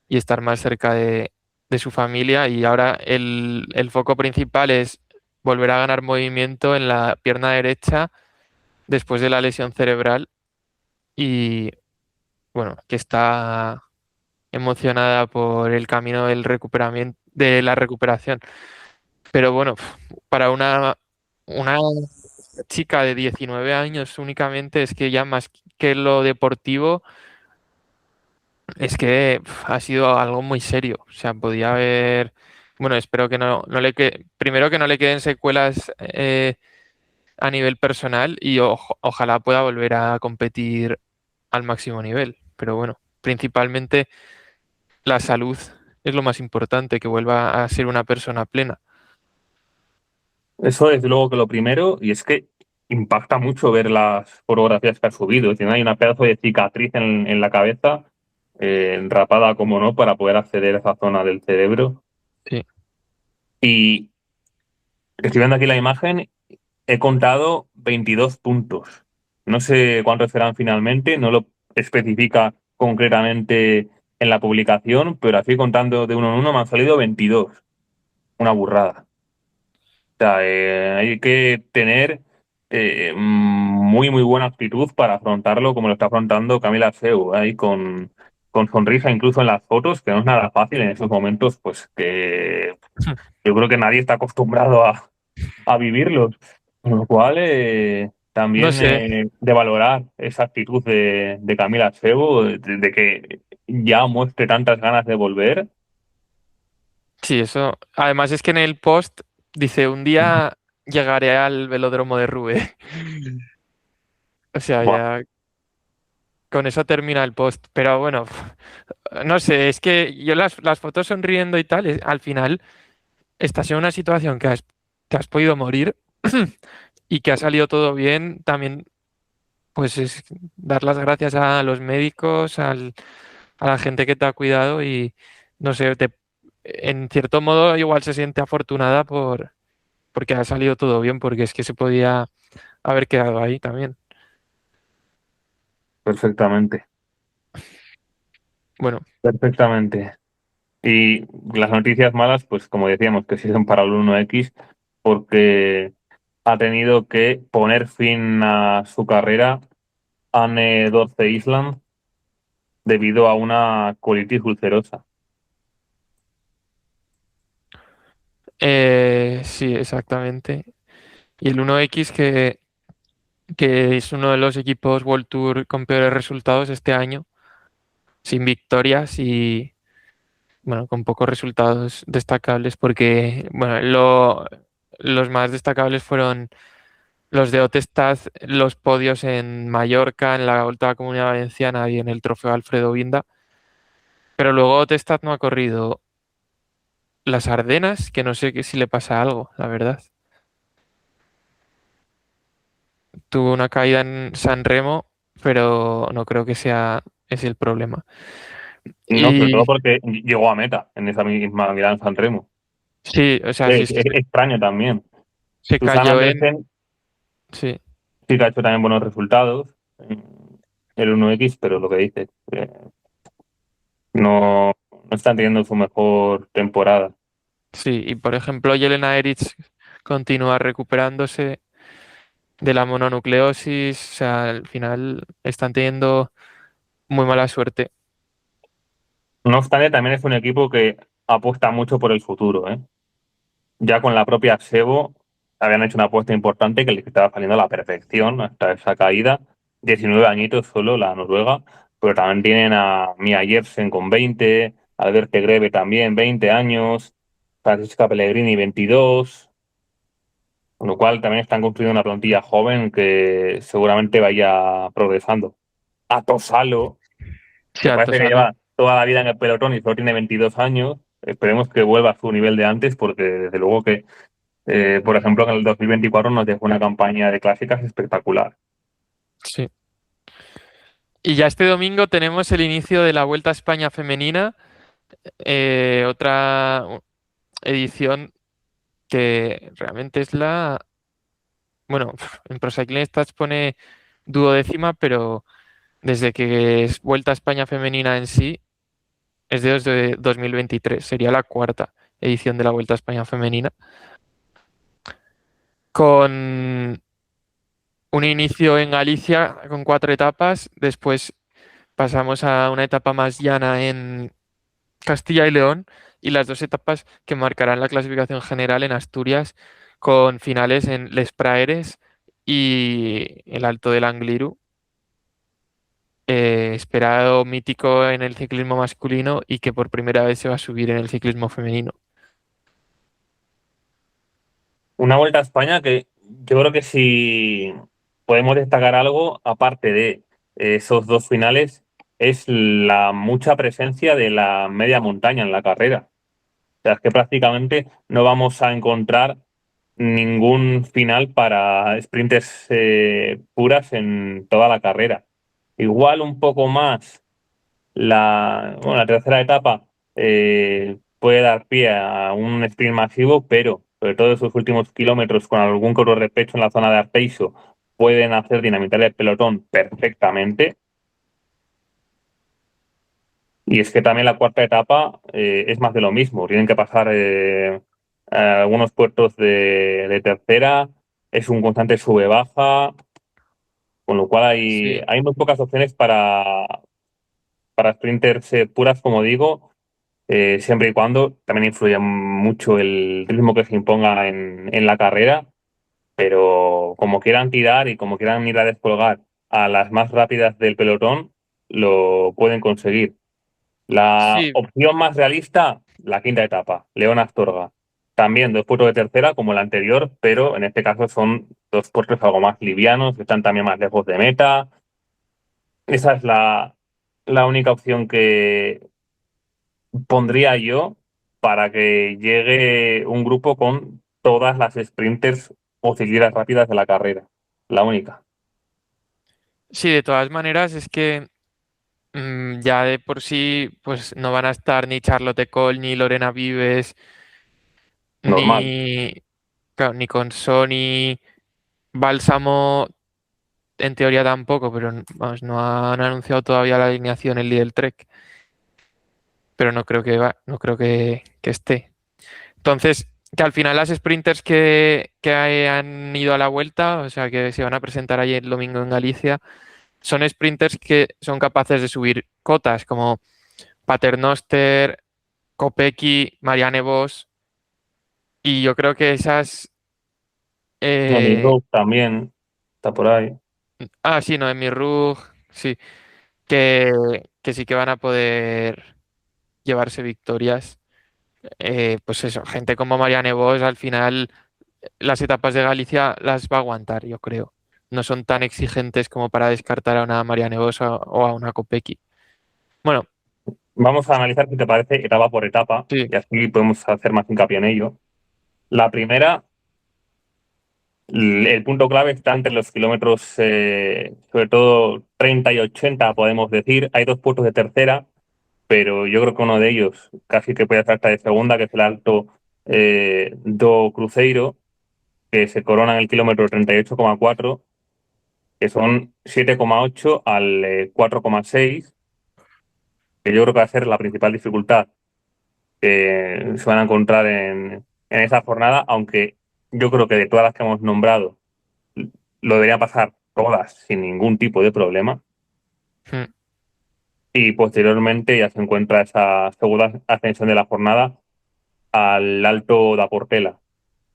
y estar más cerca de su familia. Y ahora el foco principal es volver a ganar movimiento en la pierna derecha después de la lesión cerebral y bueno, que está emocionada por el camino del recuperamiento, de la recuperación. Pero bueno, para una chica de 19 años únicamente es que ya más que lo deportivo, es que ha sido algo muy serio. O sea, podía haber, bueno, espero que no le que primero que no le queden secuelas a nivel personal y ojalá pueda volver a competir al máximo nivel. Pero bueno, principalmente la salud es lo más importante, que vuelva a ser una persona plena. Eso es luego que lo primero, y es que impacta mucho ver las fotografías que ha subido. Es decir, hay una pedazo de cicatriz en la cabeza, rapada como no, para poder acceder a esa zona del cerebro. Sí. Y estoy viendo aquí la imagen, he contado 22 puntos. No sé cuántos serán finalmente, no lo especifica concretamente en la publicación, pero así contando de uno en uno me han salido 22. Una burrada. O sea, hay que tener muy, muy buena actitud para afrontarlo como lo está afrontando Camila Seu, ahí con sonrisa incluso en las fotos, que no es nada fácil en esos momentos, pues que yo creo que nadie está acostumbrado a vivirlos. Con lo cual, No también sé, de valorar esa actitud de Camila Sebo, de que ya muestre tantas ganas de volver. sí, eso. Además es que en el post dice, un día llegaré al velódromo de Rubé. O sea, Buah, ya con eso termina el post. Pero bueno, no sé, es que yo las fotos sonriendo y tal, al final estás en una situación que te has podido morir y que ha salido todo bien, también pues es dar las gracias a los médicos, a la gente que te ha cuidado y no sé, en cierto modo igual se siente afortunada porque ha salido todo bien, porque es que se podía haber quedado ahí también. perfectamente, Bueno, perfectamente. Y las noticias malas, pues como decíamos, que siguen para el 1X, porque ha tenido que poner fin a su carrera Anne Dorthe Island debido a una colitis ulcerosa. sí, exactamente. Y el 1X que es uno de los equipos World Tour con peores resultados este año, sin victorias y bueno, con pocos resultados destacables porque bueno, los más destacables fueron los de Otestad, los podios en Mallorca, en la Volta a la Comunidad Valenciana y en el Trofeo Alfredo Binda. Pero luego Otestad no ha corrido las Ardenas, que no sé si le pasa algo, la verdad. Tuvo una caída en San Remo, pero no creo que sea ese el problema. No, sobre todo Y porque llegó a meta en esa misma Milán San Remo. sí, o sea, sí, Es extraño también. se Susan cayó en... Andersen Sí, sí que ha hecho también buenos resultados en el 1X, pero lo que dices, no están teniendo su mejor temporada. sí. Y por ejemplo, Jelena Erich continúa recuperándose de la mononucleosis. O sea, al final están teniendo muy mala suerte. No obstante, también es un equipo que apuesta mucho por el futuro, ¿eh? Ya con la propia Sebo habían hecho una apuesta importante que les estaba saliendo a la perfección hasta esa caída. 19 añitos solo la Noruega, pero también tienen a Mia Jersen con 20, Albert Greve también 20 años, Francisca Pellegrini 22, con lo cual también están construyendo una plantilla joven que seguramente vaya progresando. A Tosalo, Sí, que Alto parece que Salud. lleva toda la vida en el pelotón y solo tiene 22 años, esperemos que vuelva a su nivel de antes, porque desde luego que por ejemplo, en el 2024 nos dejó una campaña de clásicas espectacular. Sí. Y ya este domingo tenemos el inicio de la Vuelta a España femenina, otra edición que realmente es bueno, en Pro Cycling Stats pone duodécima, pero desde que es Vuelta a España femenina en sí, es desde 2023, sería la cuarta edición de la Vuelta a España femenina, con un inicio en Galicia con 4 etapas, después pasamos a una etapa más llana en Castilla y León y las 2 etapas que marcarán la clasificación general en Asturias con finales en Les Praeres y el Alto del Angliru, esperado mítico en el ciclismo masculino y que por primera vez se va a subir en el ciclismo femenino. Una Vuelta a España que yo creo que si podemos destacar algo, aparte de esos dos finales, es la mucha presencia de la media montaña en la carrera. O sea, es que prácticamente no vamos a encontrar ningún final para sprinters puras en toda la carrera. Igual un poco más la tercera etapa puede dar pie a un sprint masivo, pero sobre todo esos últimos kilómetros con algún corredor de pecho en la zona de Arteixo pueden hacer dinamitar el pelotón perfectamente. Y es que también la cuarta etapa es más de lo mismo. Tienen que pasar algunos puertos de tercera. Es un constante sube-baja, con lo cual Sí, hay muy pocas opciones para sprinters puras, como digo, siempre y cuando también influya mucho el ritmo que se imponga en la carrera. Pero como quieran tirar y como quieran ir a descolgar a las más rápidas del pelotón, lo pueden conseguir. La sí, opción más realista, la quinta etapa, León Astorga. También 2 puertos de tercera como el anterior, pero en este caso son 2 puertos algo más livianos, que están también más lejos de meta. Esa es la única opción que pondría yo para que llegue un grupo con todas las sprinters o ciclistas rápidas de la carrera. La única. sí, de todas maneras es que ya de por sí pues no van a estar ni Charlotte Cole, ni Lorena Vives, Normal. ni, claro, ni con Sony, Bálsamo en teoría tampoco, pero vamos, no han anunciado todavía la alineación el Lidl Trek, pero no creo no creo que esté. Entonces, que al final las sprinters que han ido a la vuelta, o sea, que se van a presentar ayer el domingo en Galicia, son sprinters que son capaces de subir cotas, como Paternoster, Kopecky, Marianne Vos, y yo creo que esas... Johnny eh, Rowe también está por ahí. sí, Noemi Rug, sí, que sí que van a poder llevarse victorias. Pues eso, gente como Marianne Vos al final las etapas de Galicia las va a aguantar, yo creo. No son tan exigentes como para descartar a una Marianne Vos o a una Kopecky. Bueno, Vamos a analizar, si te parece, etapa por etapa, sí, y así podemos hacer más hincapié en ello. La primera, el punto clave está entre los kilómetros, sobre todo 30 y 80, podemos decir. Hay 2 puertos de tercera, pero yo creo que uno de ellos casi que puede ser hasta de segunda, que es el Alto do Cruzeiro, que se corona en el kilómetro 38,4, que son 7,8 al 4,6, que yo creo que va a ser la principal dificultad que se van a encontrar en esa jornada, aunque yo creo que de todas las que hemos nombrado, lo debería pasar todas sin ningún tipo de problema. mm, Y posteriormente ya se encuentra esa segunda ascensión de la jornada al Alto da Portela.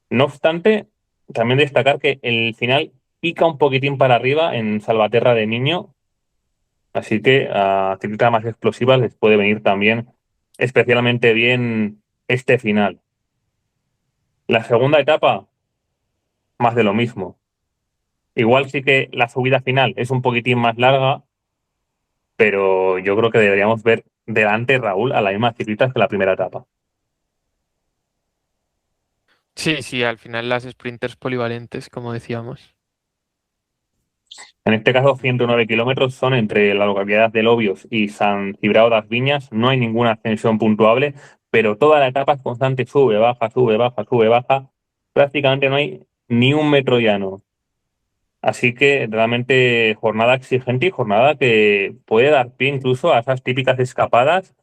No obstante, también destacar que el final pica un poquitín para arriba en Salvaterra de Miño, así que a ciclistas más explosivas les puede venir también especialmente bien este final. La segunda etapa, más de lo mismo. Igual sí que la subida final es un poquitín más larga, pero yo creo que deberíamos ver delante, Raúl, a la misma ciclistas que la primera etapa. sí, sí, al final las sprinters polivalentes, como decíamos. En este caso, 109 kilómetros son entre la localidad de Lobios y San Cibrao das Viñas. No hay ninguna ascensión puntuable, pero toda la etapa es constante, sube, baja, sube, baja, sube, baja. Prácticamente no hay ni un metro llano. Así que realmente jornada exigente y jornada que puede dar pie incluso a esas típicas escapadas,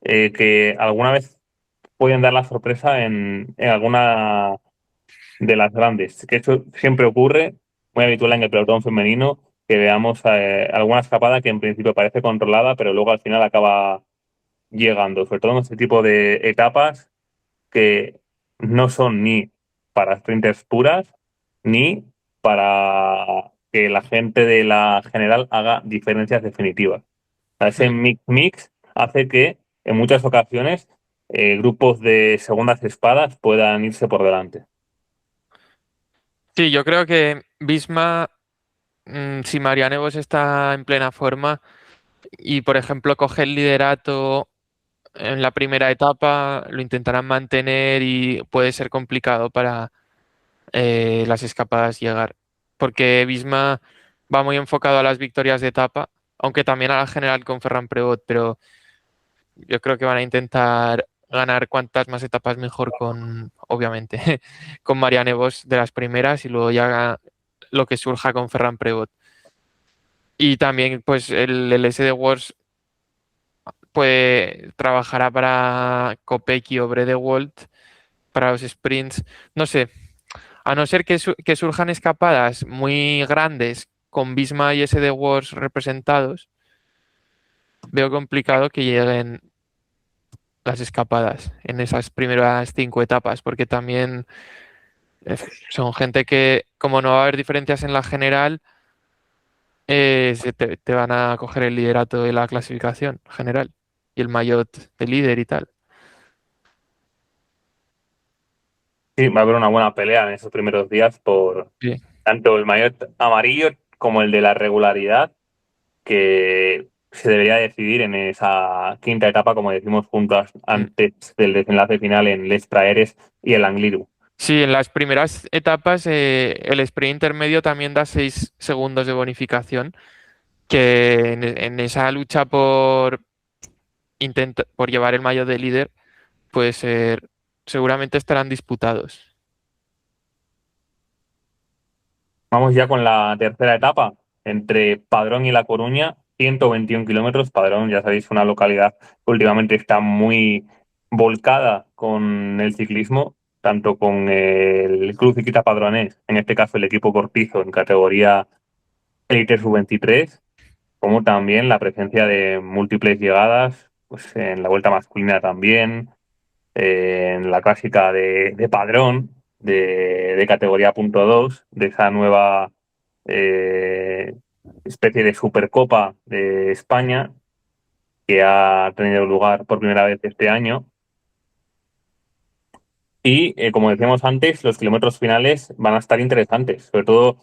que alguna vez pueden dar la sorpresa en alguna de las grandes, que eso siempre ocurre, muy habitual en el pelotón femenino, que veamos alguna escapada que en principio parece controlada, pero luego al final acaba llegando, sobre todo en este tipo de etapas que no son ni para sprinters puras, ni para que la gente de la general haga diferencias definitivas. Ese Mm. mix hace que en muchas ocasiones grupos de segundas espadas puedan irse por delante. Sí, yo creo que Visma, si Marianne Vos está en plena forma y, por ejemplo, coge el liderato en la primera etapa, lo intentarán mantener y puede ser complicado para las escapadas llegar. Porque Visma va muy enfocado a las victorias de etapa, aunque también a la general con Ferran Prevot, pero yo creo que van a intentar ganar cuantas más etapas mejor con, obviamente, con Marianne Vos de las primeras y luego ya lo que surja con Ferran Prevot. Y también, pues, el SD Wars pues trabajará para Kopecky o Bredewald para los sprints. No sé, a no ser que surjan escapadas muy grandes con Visma y SD Wars representados, veo complicado que lleguen las escapadas en esas primeras 5 etapas, porque también eh, son gente que, como no va a haber diferencias en la general, te van a coger el liderato de la clasificación general y el maillot de líder y tal. Sí, va a haber una buena pelea en esos primeros días por Sí. tanto el maillot amarillo como el de la regularidad, que se debería decidir en esa quinta etapa, como decimos juntos Mm. antes del desenlace final en Les Praeres y el Angliru. Sí, en las primeras etapas el sprint intermedio también da 6 segundos de bonificación, que en esa lucha por llevar el maillot de líder, pues seguramente estarán disputados. Vamos ya con la tercera etapa, entre Padrón y La Coruña, 121 kilómetros. Padrón, ya sabéis, una localidad que últimamente está muy volcada con el ciclismo, tanto con el Club Ciclista Padronés, en este caso el equipo Cortizo en categoría Elite Sub-23, como también la presencia de múltiples llegadas, pues en la vuelta masculina también, en la clásica de Padrón, de categoría punto 2 de esa nueva eh, especie de Supercopa de España que ha tenido lugar por primera vez este año. Y como decíamos antes, los kilómetros finales van a estar interesantes, sobre todo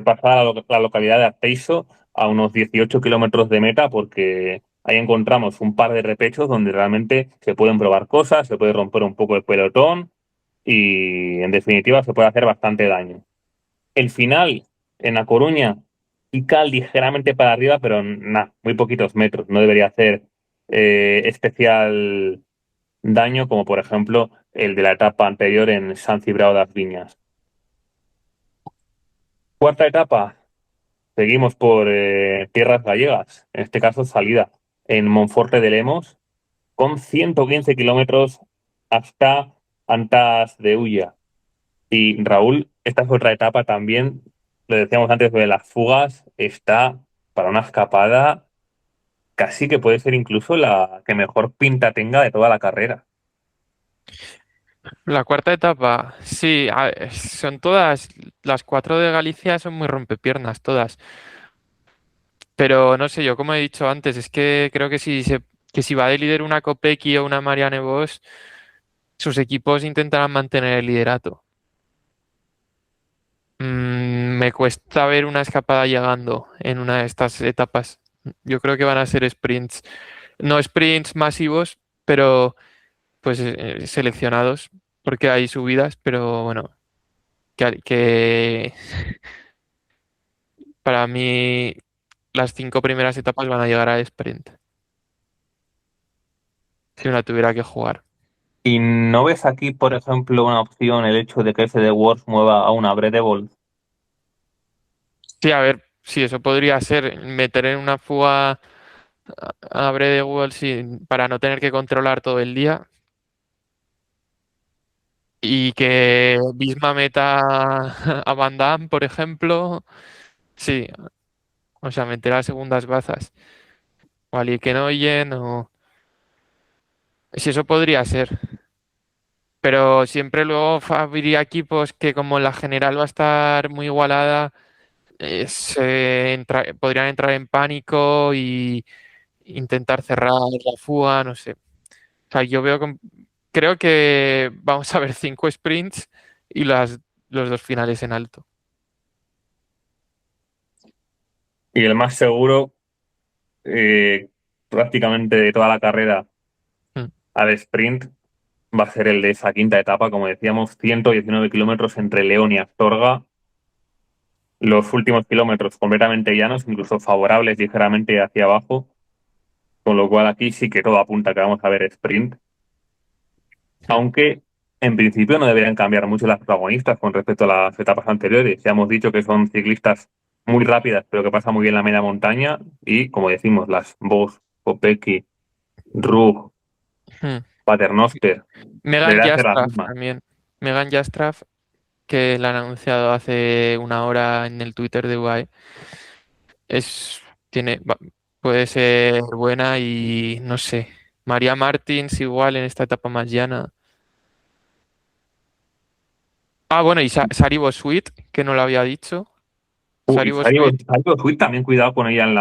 pasar a la localidad de Arteixo a unos 18 kilómetros de meta, porque ahí encontramos un par de repechos donde realmente se pueden probar cosas, se puede romper un poco el pelotón y en definitiva se puede hacer bastante daño. El final en A Coruña pica ligeramente para arriba, pero nada, muy poquitos metros, no debería hacer especial daño, como por ejemplo el de la etapa anterior en San Cibrao das Viñas. Cuarta etapa, seguimos por tierras gallegas, en este caso salida en Monforte de Lemos, con 115 kilómetros hasta Antas de Ulla. Y Raúl, esta es otra etapa también, lo decíamos antes de las fugas, está para una escapada casi que puede ser incluso la que mejor pinta tenga de toda la carrera. La cuarta etapa, sí, son todas, las 4 de Galicia son muy rompepiernas todas, pero no sé, yo como he dicho antes, es que creo que si va de líder una Kopecky o una Marianne Vos, sus equipos intentarán mantener el liderato. Me cuesta ver una escapada llegando en una de estas etapas. Yo creo que van a ser sprints, no sprints masivos, pero pues seleccionados, porque hay subidas, pero bueno, que para mí las 5 primeras etapas van a llegar al sprint, si una tuviera que jugar. ¿Y no ves aquí, por ejemplo, una opción el hecho de que ese de Wars mueva a una Bredebold? Sí, a ver, sí, eso podría ser meter en una fuga. Abre de Google, sí, para no tener que controlar todo el día. Y que Visma meta a Van Damme, por ejemplo. Sí, o sea, meter a segundas bazas. O a Liekenoyen o... Si eso podría ser. Pero siempre luego habría equipos que como la general va a estar muy igualada, podrían entrar en pánico y intentar cerrar la fuga, no sé. O sea, creo que vamos a ver 5 sprints y los 2 finales en alto. Y el más seguro, prácticamente de toda la carrera Mm. al sprint, va a ser el de esa quinta etapa, como decíamos, 119 kilómetros entre León y Astorga. Los últimos kilómetros completamente llanos, incluso favorables ligeramente hacia abajo, con lo cual aquí sí que todo apunta a que vamos a ver sprint, Mm. aunque en principio no deberían cambiar mucho las protagonistas con respecto a las etapas anteriores. Ya hemos dicho que son ciclistas muy rápidas, pero que pasan muy bien la media montaña y, como decimos, las Vos, Kopecky, Rug, Mm. Paternoster, Megan deberían ser las Jastraf mismas. también. Megan Jastraf, que la han anunciado hace una hora en el Twitter de UAE, es, puede ser buena y no sé. María Martins igual en esta etapa más llana. Ah, bueno, y Sari Bossuit, que no lo había dicho. Y Sari Bossuit, Sayo Sweet también cuidado con ella en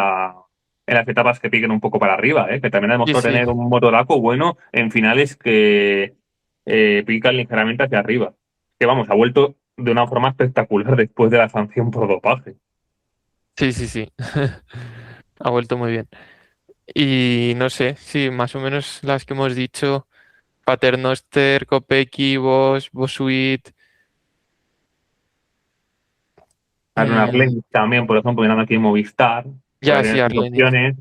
las etapas que piquen un poco para arriba, que también ha sí, demostrado sí, tener un motoraco bueno en finales que pican ligeramente hacia arriba. Que vamos, ha vuelto de una forma espectacular después de la sanción por dopaje. sí, sí, sí. Ha vuelto muy bien. Y no sé, sí, más o menos las que hemos dicho. Paternoster, Kopecky, Bossuit. Aaron mm, Arlen también, por ejemplo, mirando aquí en Movistar, puede ya, sí, tener sus Arlenis. opciones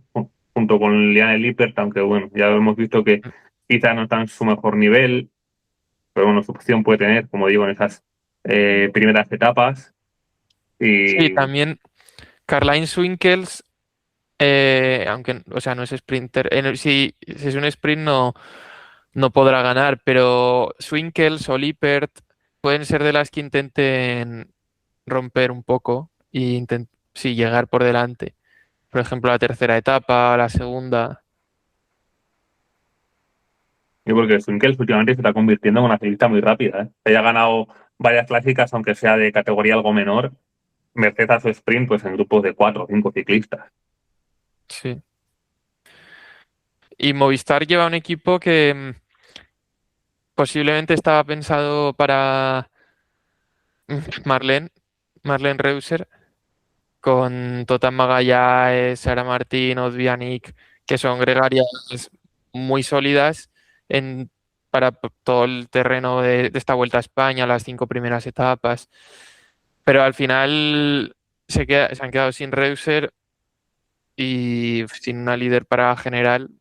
junto con Liane Lippert, aunque bueno, ya hemos visto que quizá no está en su mejor nivel, pero bueno, su opción puede tener, como digo, en esas primeras etapas. Sí, Y también Karlheinz Swinkels, aunque, o sea, no es sprinter. Si es un sprint no podrá ganar, pero Swinkels o Lippert pueden ser de las que intenten romper un poco y sí, llegar por delante. Por ejemplo, la tercera etapa, la segunda. yo creo que Swinkels últimamente se está convirtiendo en una ciclista muy rápida. Ella ha ganado varias clásicas, aunque sea de categoría algo menor, merced a su sprint, pues en grupos de 4 o 5 ciclistas. Sí. Y Movistar lleva un equipo que posiblemente estaba pensado para Marlene, Marlene Reuser, con Totan Magallanes, Sara Martín, Odvianic, que son gregarias muy sólidas para todo el terreno de esta Vuelta a España, las 5 primeras etapas. Pero al final se han quedado sin Reuser y sin una líder para general.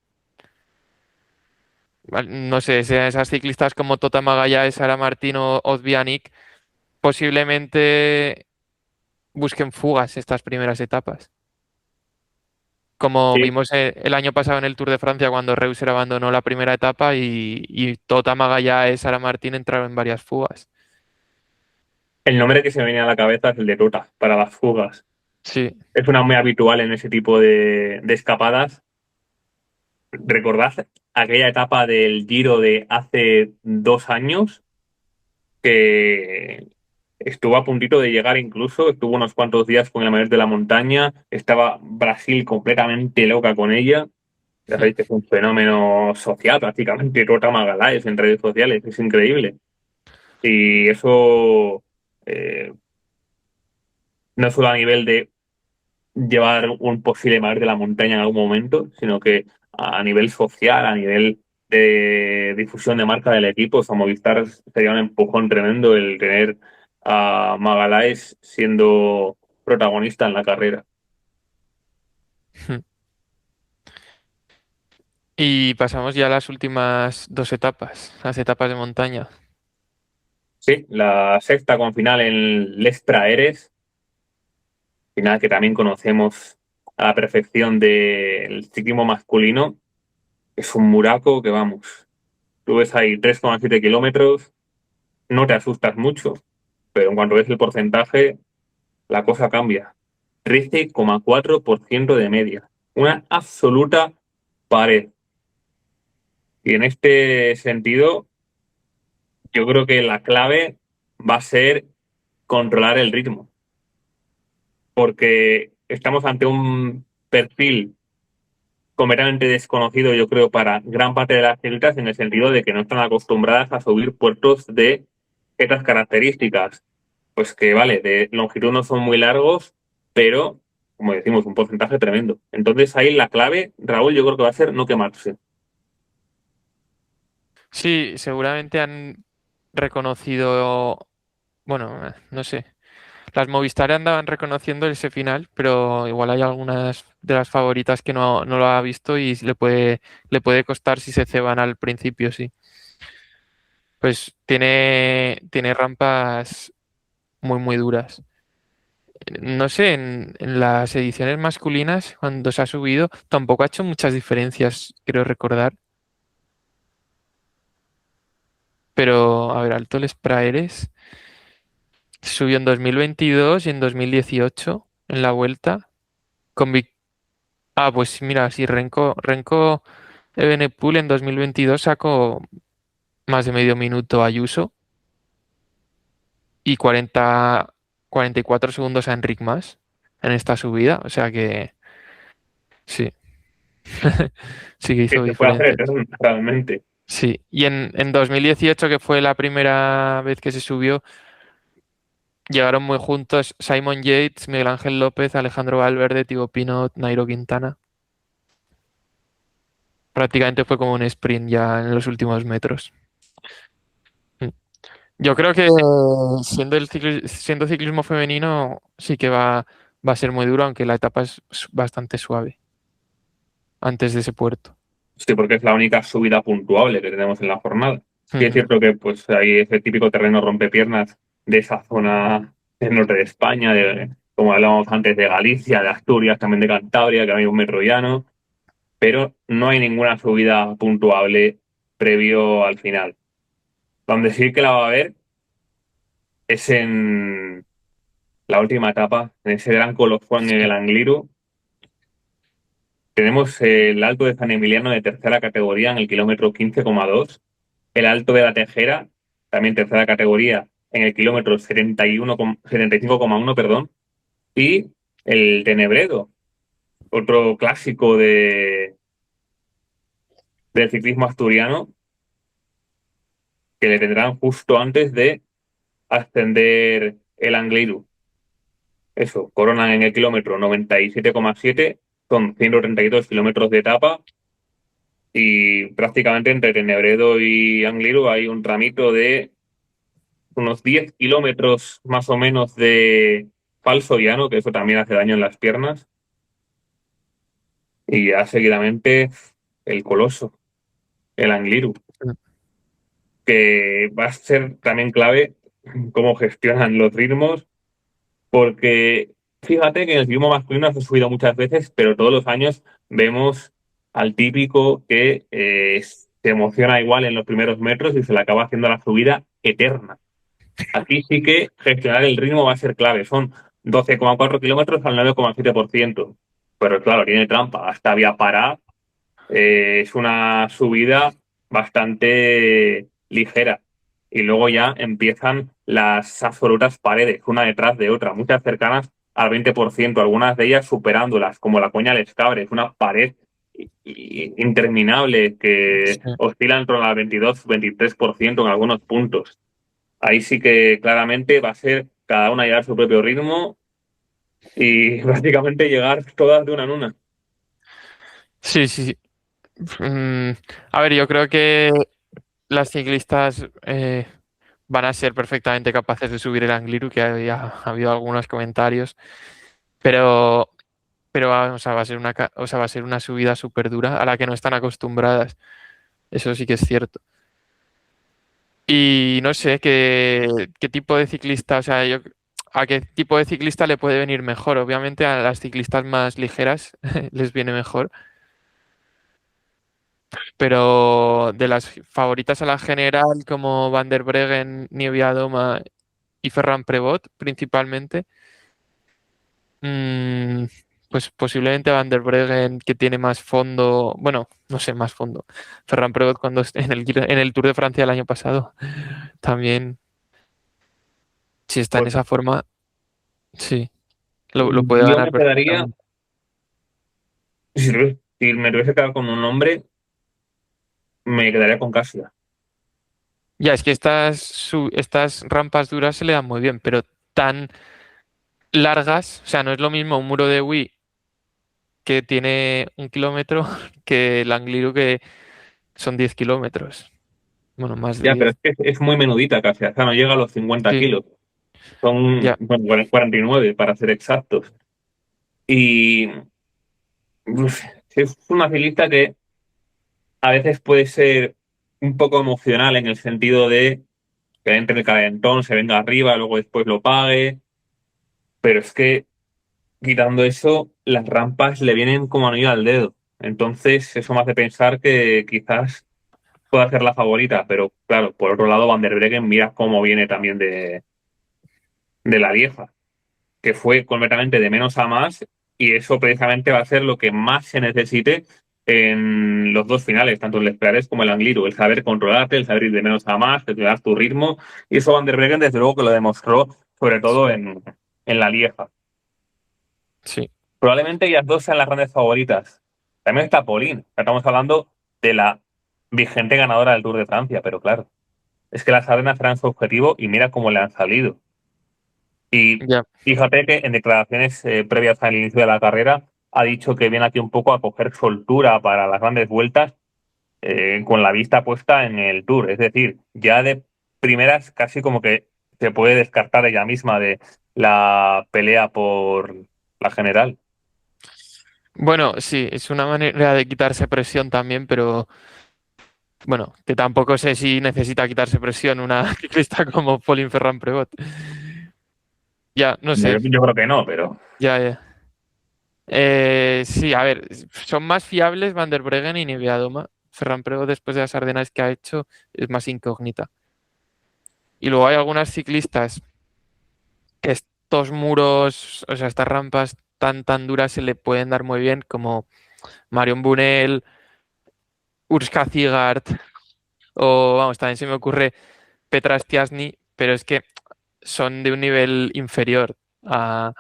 No sé, esas ciclistas como Tota Magallanes, Sara Martín o Odvianic posiblemente busquen fugas estas primeras etapas. Como Sí, vimos el año pasado en el Tour de Francia cuando Reuser abandonó la primera etapa y Tota Magallanes, Sara Martín entraron en varias fugas. el nombre que se me viene a la cabeza es el de Tota, para las fugas. Sí. Es una muy habitual en ese tipo de escapadas. ¿Recordad aquella etapa del Giro de hace 2 años que estuvo a puntito de llegar incluso, estuvo unos cuantos días con el mayor de la montaña, estaba Brasil completamente loca con ella? Ya sabéis que es un fenómeno social prácticamente, Tota Magallanes en redes sociales, es increíble. Y eso no solo a nivel de llevar un posible mayor de la montaña en algún momento, sino que a nivel social, a nivel de difusión de marca del equipo, o sea, Movistar sería un empujón tremendo el tener a Magaláes siendo protagonista en la carrera. Y pasamos ya a las últimas 2 etapas, las etapas de montaña. Sí, la sexta con final en Les Praeres, final que también conocemos a la perfección del ciclismo masculino, es un muraco que vamos. Tú ves ahí 3,7 kilómetros, no te asustas mucho, pero en cuanto ves el porcentaje, la cosa cambia. 13,4% de media. Una absoluta pared. Y en este sentido, yo creo que la clave va a ser controlar el ritmo, porque estamos ante un perfil completamente desconocido, yo creo, para gran parte de las ciclistas, en el sentido de que no están acostumbradas a subir puertos de estas características. Pues que, vale, de longitud no son muy largos, pero, como decimos, un porcentaje tremendo. Entonces ahí la clave, Raúl, yo creo que va a ser no quemarse. Sí, seguramente han reconocido, bueno, no sé. Las Movistar andaban reconociendo ese final, pero igual hay algunas de las favoritas que no lo ha visto y le puede costar si se ceban al principio, sí. Pues tiene rampas muy duras. No sé, en las ediciones masculinas, cuando se ha subido, tampoco ha hecho muchas diferencias, creo recordar. Pero, a ver, Alto Les Praeres subió en 2022 y en 2018 en la vuelta. Con pues mira, sí, Renko Evenepoel en 2022 sacó más de medio minuto a Ayuso y 44 segundos a Enric Mas en esta subida. O sea que sí, sí que Que hizo se puede hacer diferencia. eterno, realmente. Sí, y en 2018, que fue la primera vez que se subió, llegaron muy juntos Simon Yates, Miguel Ángel López, Alejandro Valverde, Thibaut Pinot, Nairo Quintana. Prácticamente fue como un sprint ya en los últimos metros. Mm. Yo creo que siendo ciclismo femenino sí que va a ser muy duro, aunque la etapa es bastante suave antes de ese puerto. Sí, porque es la única subida puntuable que tenemos en la jornada. Sí es Ujú. cierto que pues hay ese típico terreno rompepiernas de esa zona del norte de España, como hablábamos antes, de Galicia, de Asturias, también de Cantabria, que hay un metro llano, pero no hay ninguna subida puntuable previo al final. Donde sí que la va a haber es en la última etapa, en ese gran colofón en el Angliru. Tenemos el Alto de San Emiliano de tercera categoría en el kilómetro 15,2, el Alto de la Tejera, también tercera categoría, en el kilómetro 75,1, perdón, y el Tenebredo, otro clásico del ciclismo asturiano, que le tendrán justo antes de ascender el Angliru. Eso, coronan en el kilómetro 97,7, son 132 kilómetros de etapa y prácticamente entre Tenebredo y Angliru hay un tramito de unos 10 kilómetros más o menos de falso llano, que eso también hace daño en las piernas, y ya seguidamente el Coloso, el Angliru, que va a ser también clave cómo gestionan los ritmos, porque fíjate que en el ciclismo masculino se ha subido muchas veces, pero todos los años vemos al típico que se emociona igual en los primeros metros y se le acaba haciendo la subida eterna. Aquí sí que gestionar el ritmo va a ser clave. Son 12,4 kilómetros al 9,7%. Pero claro, tiene trampa. Hasta vía Pará es una subida bastante ligera. Y luego ya empiezan las absolutas paredes, una detrás de otra, muchas cercanas al 20%, algunas de ellas superándolas, como la Coña Les Cabres, una pared interminable que Sí. oscila en torno al 22-23% en algunos puntos. Ahí sí que claramente va a ser cada una llevar su propio ritmo y prácticamente llegar todas de una en una. Sí, sí, sí. Mm, a ver, yo creo que las ciclistas van a ser perfectamente capaces de subir el Angliru, que ha habido algunos comentarios, pero, o sea, va a ser o sea, va a ser una subida súper dura a la que no están acostumbradas. Eso sí que es cierto. Y no sé qué tipo de ciclista, o sea, a qué tipo de ciclista le puede venir mejor. Obviamente a las ciclistas más ligeras les viene mejor, pero de las favoritas a la general como Van der Breggen, Niewiadoma y Ferran Prevot principalmente, mm, pues posiblemente Van der Breggen que tiene más fondo, bueno, no sé, más fondo. Ferran Prevot cuando en el Tour de Francia el año pasado también, si está en Pues esa forma, sí, lo puede yo ganar me quedaría, perfectamente. si me tuviese quedado con un nombre, me quedaría con Casia. Ya, es que estas rampas duras se le dan muy bien, pero tan largas, o sea, no es lo mismo un muro de Wii que tiene 1 kilómetro que el Angliru que son 10 kilómetros. Bueno, más de Ya, pero 10. es que es muy menudita Casia, o sea, no llega a los 50 Sí, kilos. Son, ya. bueno, 49 para ser exactos. Y uf, es una ciclista que a veces puede ser un poco emocional en el sentido de que entre el calentón, se venga arriba, luego después lo pague. Pero es que quitando eso, las rampas le vienen como anillo al dedo. Entonces, eso me hace pensar que quizás pueda ser la favorita. Pero claro, por otro lado, Van der Breggen, mira cómo viene también de la Lieja, que fue completamente de menos a más, y eso precisamente va a ser lo que más se necesite en los dos finales, tanto el Esclares como el Angliru, el saber controlarte, el saber ir de menos a más, gestionar tu ritmo, y eso Van der Breggen desde luego que lo demostró, sobre todo Sí, en la Lieja. sí. Probablemente ellas dos sean las grandes favoritas. También está Pauline, estamos hablando de la vigente ganadora del Tour de Francia, pero claro, es que las Ardenas serán su objetivo y mira cómo le han salido. Y Ya. fíjate que en declaraciones previas al inicio de la carrera ha dicho que viene aquí un poco a coger soltura para las grandes vueltas con la vista puesta en el Tour. Es decir, ya de primeras casi como que se puede descartar ella misma de la pelea por la general. Bueno, sí, es una manera de quitarse presión también, pero bueno, que tampoco sé si necesita quitarse presión una ciclista como Pauline Ferrand Prevot. Ya, no sé. Yo creo que no, pero Ya, ya. Sí, a ver, son más fiables Van der Breggen y Niewiadoma. Ferran Prevot, después de las Ardenas que ha hecho, es más incógnita. Y luego hay algunas ciclistas que estos muros, o sea, estas rampas tan duras se le pueden dar muy bien, como Marion Bunel, Urska Cigart, o vamos, también se me ocurre Petra Stiasny, pero es que son de un nivel inferior a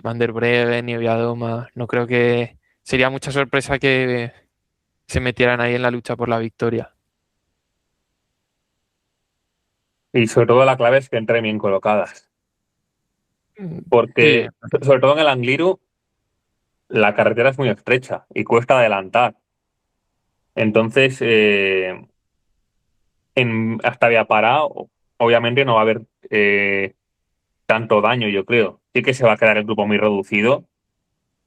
Van der Breggen y Niewiadoma. No creo que sería mucha sorpresa que se metieran ahí en la lucha por la victoria. y sobre todo la clave es que entren bien colocadas. Sí, Porque sobre todo en el Angliru la carretera es muy estrecha y cuesta adelantar. Entonces, hasta Viapará, obviamente no va a haber tanto daño, yo creo. Sí que se va a quedar el grupo muy reducido,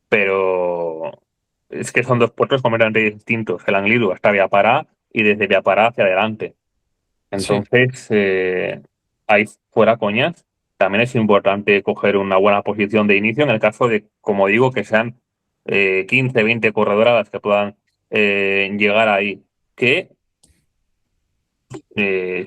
pero es que son dos puertos completamente distintos. El Angliru hasta Viapará y desde Viapará hacia adelante. sí, Entonces, ahí fuera coñas, también es importante coger una buena posición de inicio en el caso de, como digo, que sean 15, 20 corredoras las que puedan llegar ahí. Que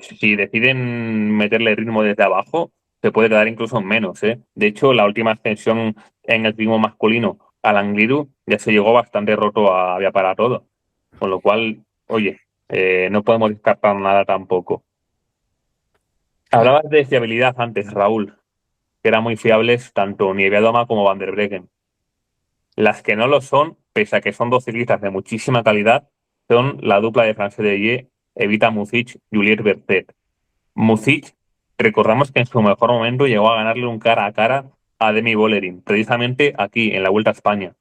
si deciden meterle ritmo desde abajo, se puede quedar incluso en menos, ¿eh? De hecho, la última ascensión en el ritmo masculino al Angliru ya se llegó bastante roto a Via para todo. Con lo cual, oye, no podemos descartar nada tampoco. mm, Hablabas de fiabilidad antes, Raúl, que eran muy fiables tanto Niewiadoma como Van der Breggen. Las que no lo son, pese a que son dos ciclistas de muchísima calidad, son la dupla de France de Evita Muzic, Juliette Bertet. Muzic, recordamos que en su mejor momento llegó a ganarle un cara a cara a Demi Vollering, precisamente aquí, en la Vuelta a España.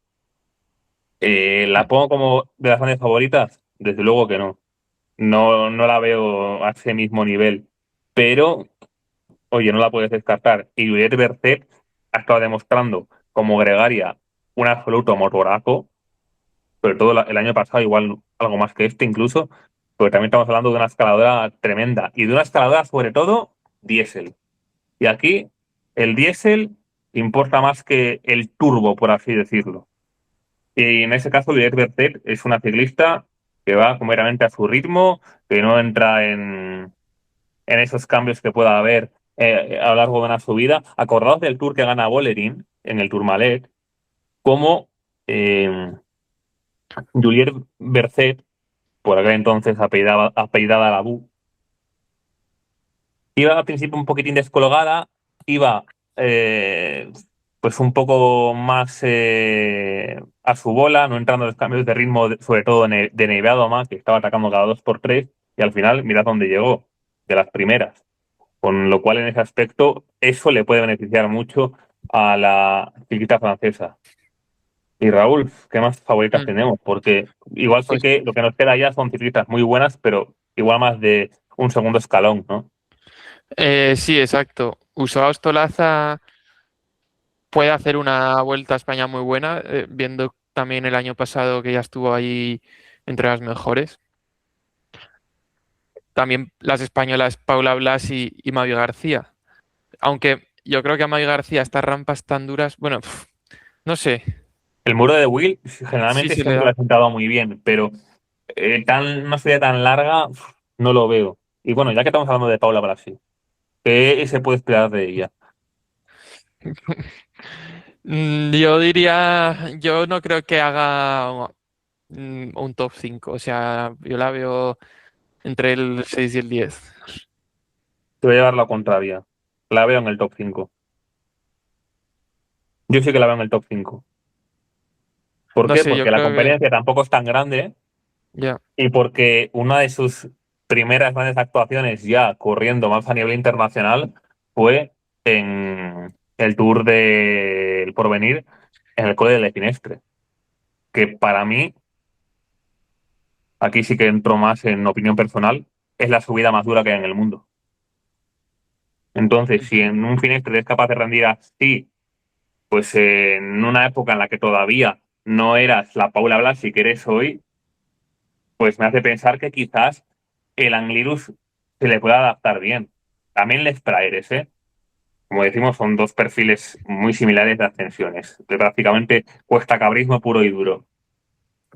¿La pongo como de las grandes favoritas? Desde luego que no. No la veo a ese mismo nivel. Pero oye, no la puedes descartar. Y Juliette Berset ha estado demostrando como gregaria un absoluto motorazo, sobre todo el año pasado, igual algo más que este incluso, pero también estamos hablando de una escaladora tremenda y de una escaladora sobre todo diésel. Y aquí el diésel importa más que el turbo, por así decirlo. Y en ese caso, Juliette Bertet es una ciclista que va meramente a su ritmo, que no entra en esos cambios que pueda haber a lo largo de una subida. Acordaos del Tour que gana Bolerín en el Tourmalet, como eh, Juliette Bertet, por aquel entonces apellidada Labú, iba al principio un poquitín descolgada, iba eh, pues un poco más a su bola, no entrando en los cambios de ritmo, sobre todo de Neiveado más, que estaba atacando cada dos por tres, y al final mirad dónde llegó, de las primeras. Con lo cual, en ese aspecto, eso le puede beneficiar mucho a la ciclista francesa. Y Raúl, ¿qué más favoritas Mm, tenemos? Porque igual sí Pues que lo que nos queda ya son ciclistas muy buenas, pero igual más de un segundo escalón, ¿no? sí, exacto. Usaba Ostolaza puede hacer una vuelta a España muy buena, viendo también el año pasado que ya estuvo ahí entre las mejores. También las españolas Paula Blas y Mavi García. Aunque yo creo que a Mavi García estas rampas tan duras, bueno, no sé, El muro de Will sí generalmente se le siempre lo da. ha sentado muy bien, pero una subida tan larga no lo veo. Y bueno, ya que estamos hablando de Paula Brasi, ¿qué se puede esperar de ella? Yo diría, yo no creo que haga un top 5, o sea, yo la veo entre el 6 y el 10. Te voy a llevar la contraria. La veo en el top 5. Yo sí que la veo en el top 5. ¿Por No qué? sé, yo Porque la creo que competencia tampoco es tan grande ya. y porque una de sus primeras grandes actuaciones ya corriendo más a nivel internacional fue en el Tour del Porvenir en el Col de Finestre, que para mí, aquí sí que entro más en opinión personal, es la subida más dura que hay en el mundo. Entonces, si en un Finestre eres capaz de rendir así, pues en una época en la que todavía no eras la Paula Blasi que eres hoy, pues me hace pensar que quizás el Anglirus se le pueda adaptar bien. También les Praeres, ¿eh? Como decimos, son dos perfiles muy similares de ascensiones, de prácticamente cuesta cabrismo puro y duro.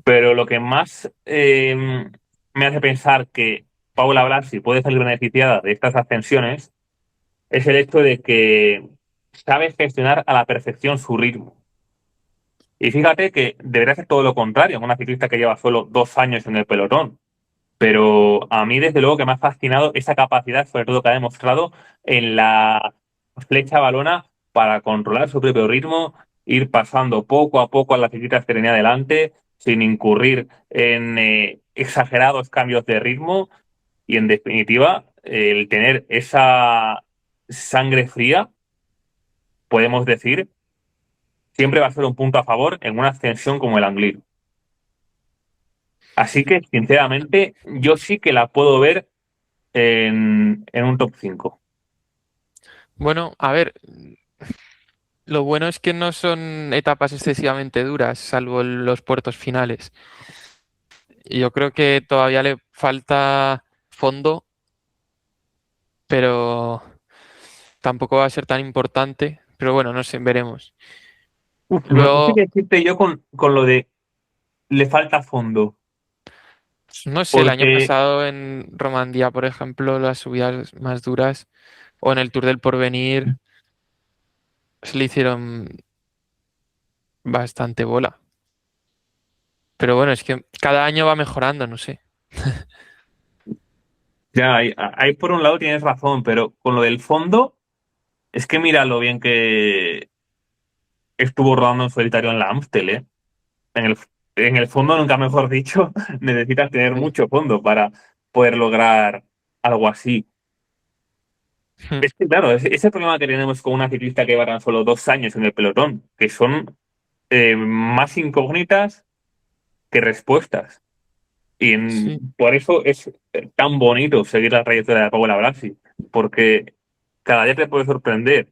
Pero lo que más me hace pensar que Paula Blasi puede salir beneficiada de estas ascensiones es el hecho de que sabe gestionar a la perfección su ritmo. Y fíjate que debería ser todo lo contrario, una ciclista que lleva solo 2 años en el pelotón. Pero a mí, desde luego, que me ha fascinado esa capacidad, sobre todo que ha demostrado en la flecha balona para controlar su propio ritmo, ir pasando poco a poco a las ciclistas que tenía delante, sin incurrir en exagerados cambios de ritmo. Y en definitiva, el tener esa sangre fría, podemos decir, siempre va a ser un punto a favor en una ascensión como el Angliru. Así que, sinceramente, yo sí que la puedo ver en un top 5. Bueno, a ver, lo bueno es que no son etapas excesivamente duras, salvo los puertos finales. Y yo creo que todavía le falta fondo, pero tampoco va a ser tan importante. Pero bueno, no sé, veremos. Uf, no sé Luego, qué decirte yo con lo de le falta fondo, no sé, el año porque pasado en Romandía, por ejemplo, las subidas más duras, o en el Tour del Porvenir, se le hicieron bastante bola. Pero bueno, es que cada año va mejorando, no sé. ya hay por un lado tienes razón, pero con lo del fondo, es que mira lo bien que estuvo rodando en solitario en la Amstel, ¿eh? En el fondo, nunca mejor dicho, necesitas tener Sí. mucho fondo para poder lograr algo así. Es que, claro, ese problema que tenemos con una ciclista que lleva tan solo 2 años en el pelotón, que son más incógnitas que respuestas. Sí. Por eso es tan bonito seguir la trayectoria de Paula Brasi, porque cada día te puede sorprender.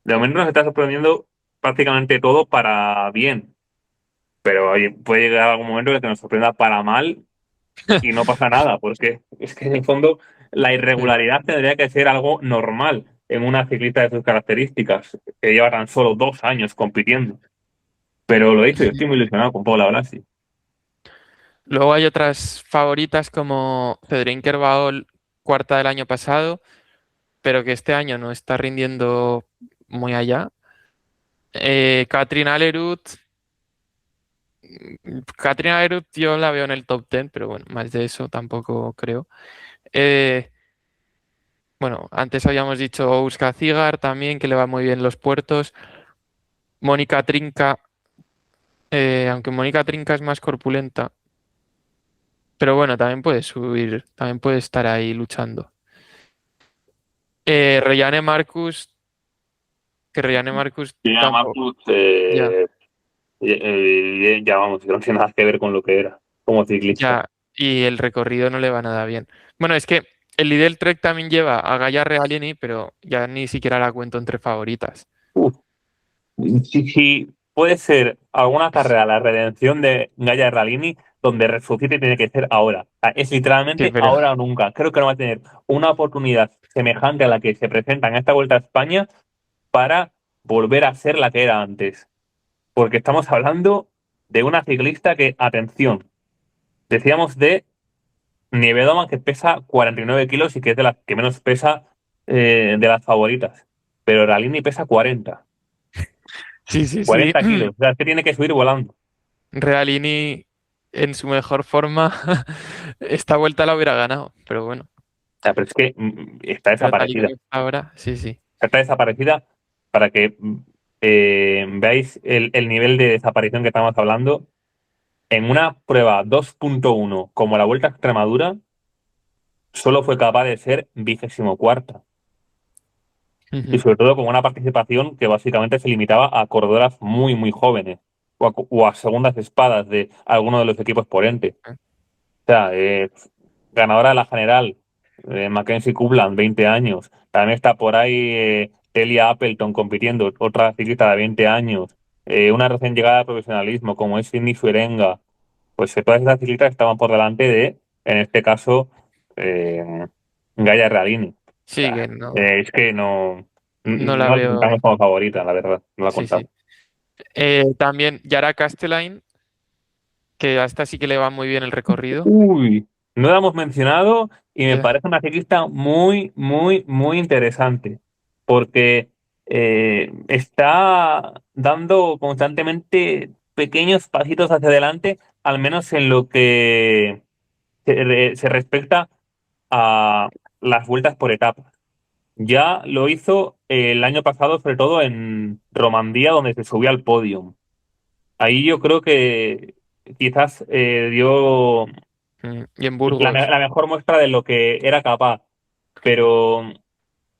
De momento nos está sorprendiendo prácticamente todo para bien, pero oye, puede llegar algún momento en el que nos sorprenda para mal y no pasa nada, porque es que en el fondo la Sí. irregularidad tendría que ser algo normal. en una ciclista de sus características, que lleva tan solo 2 años compitiendo. Pero lo he dicho, yo estoy muy ilusionado con Paula Blasi. Luego hay otras favoritas como Cedrín Kerbaol, cuarta del año pasado, pero que este año no está rindiendo muy allá. Katrin Alerud. Katrin Alerud yo la veo en el top 10, pero bueno, más de eso tampoco creo. Eh, bueno, antes habíamos dicho Ouska Cigar también, que le va muy bien los puertos. Mónica Trinca, aunque Mónica Trinca es más corpulenta, pero bueno, también puede subir, también puede estar ahí luchando. Rayane Marcus, que Rayane Marcus Y a tampoco, Marcus, ya, ya vamos, no tiene nada que ver con lo que era como ciclista. ya, y el recorrido no le va nada bien. Bueno, es que el Lidl Trek también lleva a Gaia Realini, pero ya ni siquiera la cuento entre favoritas. Uf, si puede ser alguna carrera, la redención de Gaia Ralini, donde resucite tiene que ser ahora. O sea, es Sí, literalmente pero ahora o nunca. Creo que no va a tener una oportunidad semejante a la que se presenta en esta Vuelta a España para volver a ser la que era antes. Porque estamos hablando de una ciclista que, atención, decíamos de Nievedoma, que pesa 49 kilos y que es de las que menos pesa de las favoritas. Pero Ralini pesa 40. sí, sí, sí. 40 kilos. O sea, es que tiene que subir volando. Realini en su mejor forma, esta vuelta la hubiera ganado, pero bueno, O sea, pero es que está pero tal y desaparecida. como está ahora, sí, sí. Está desaparecida para que veáis el nivel de desaparición que estamos hablando. En una prueba 2.1 como la Vuelta a Extremadura, solo fue capaz de ser 24ª. Y Ujú. sobre todo con una participación que básicamente se limitaba a corredoras muy, muy jóvenes o a segundas espadas de alguno de los equipos por ente. O sea, ganadora de la general, Mackenzie Copeland, 20 años. También está por ahí Telia Appleton compitiendo, otra ciclista de 20 años. Una recién llegada al profesionalismo como es Cindy Suerenga. Pues todas esas ciclistas estaban por delante de, en este caso, eh, Gaia Realini. O Sí, que sea, no, es que no, no la no la veo, contamos como favorita, la verdad. No la sí, sí. contamos. También Yara Castellain, que a esta sí que le va muy bien el recorrido. Uy, no la hemos mencionado y me Ya. parece una ciclista muy, muy, muy interesante porque está dando constantemente pequeños pasitos hacia adelante, al menos en lo que se respecta a las vueltas por etapas. Ya lo hizo el año pasado, sobre todo en Romandía, donde se subió al podio. Ahí yo creo que quizás dio Y en la, Burgos. la mejor muestra de lo que era capaz, pero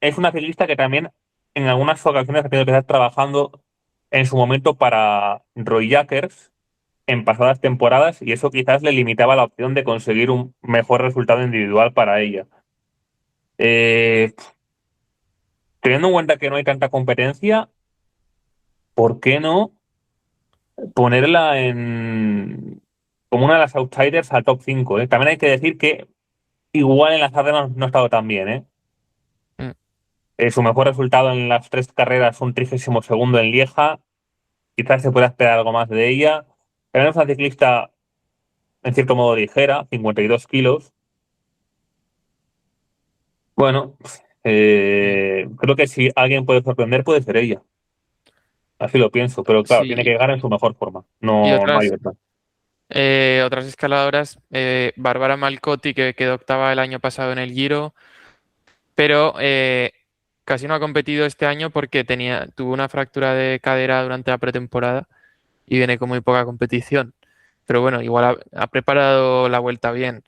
es una ciclista que también en algunas ocasiones ha tenido que estar trabajando en su momento para Roy Jackers en pasadas temporadas y eso quizás le limitaba la opción de conseguir un mejor resultado individual para ella. Eh, Teniendo en cuenta que no hay tanta competencia, ¿por qué no ponerla en como una de las outsiders al top 5? También hay que decir que igual en las tardes no ha estado tan bien, ¿eh? Mm, Su mejor resultado en las tres carreras, un 32º en Lieja. Quizás se pueda esperar algo más de ella. Pero es una ciclista, en cierto modo, ligera, 52 kilos. Bueno, mm. creo que si alguien puede sorprender, puede ser ella. Así lo pienso. Pero claro, tiene que Sí, llegar en su mejor forma. y No hay otras, otra. otras escaladoras, Bárbara Malcotti, que quedó octava el año pasado en el Giro, pero casi no ha competido este año porque tuvo una fractura de cadera durante la pretemporada y viene con muy poca competición. Pero bueno, igual ha preparado la vuelta bien.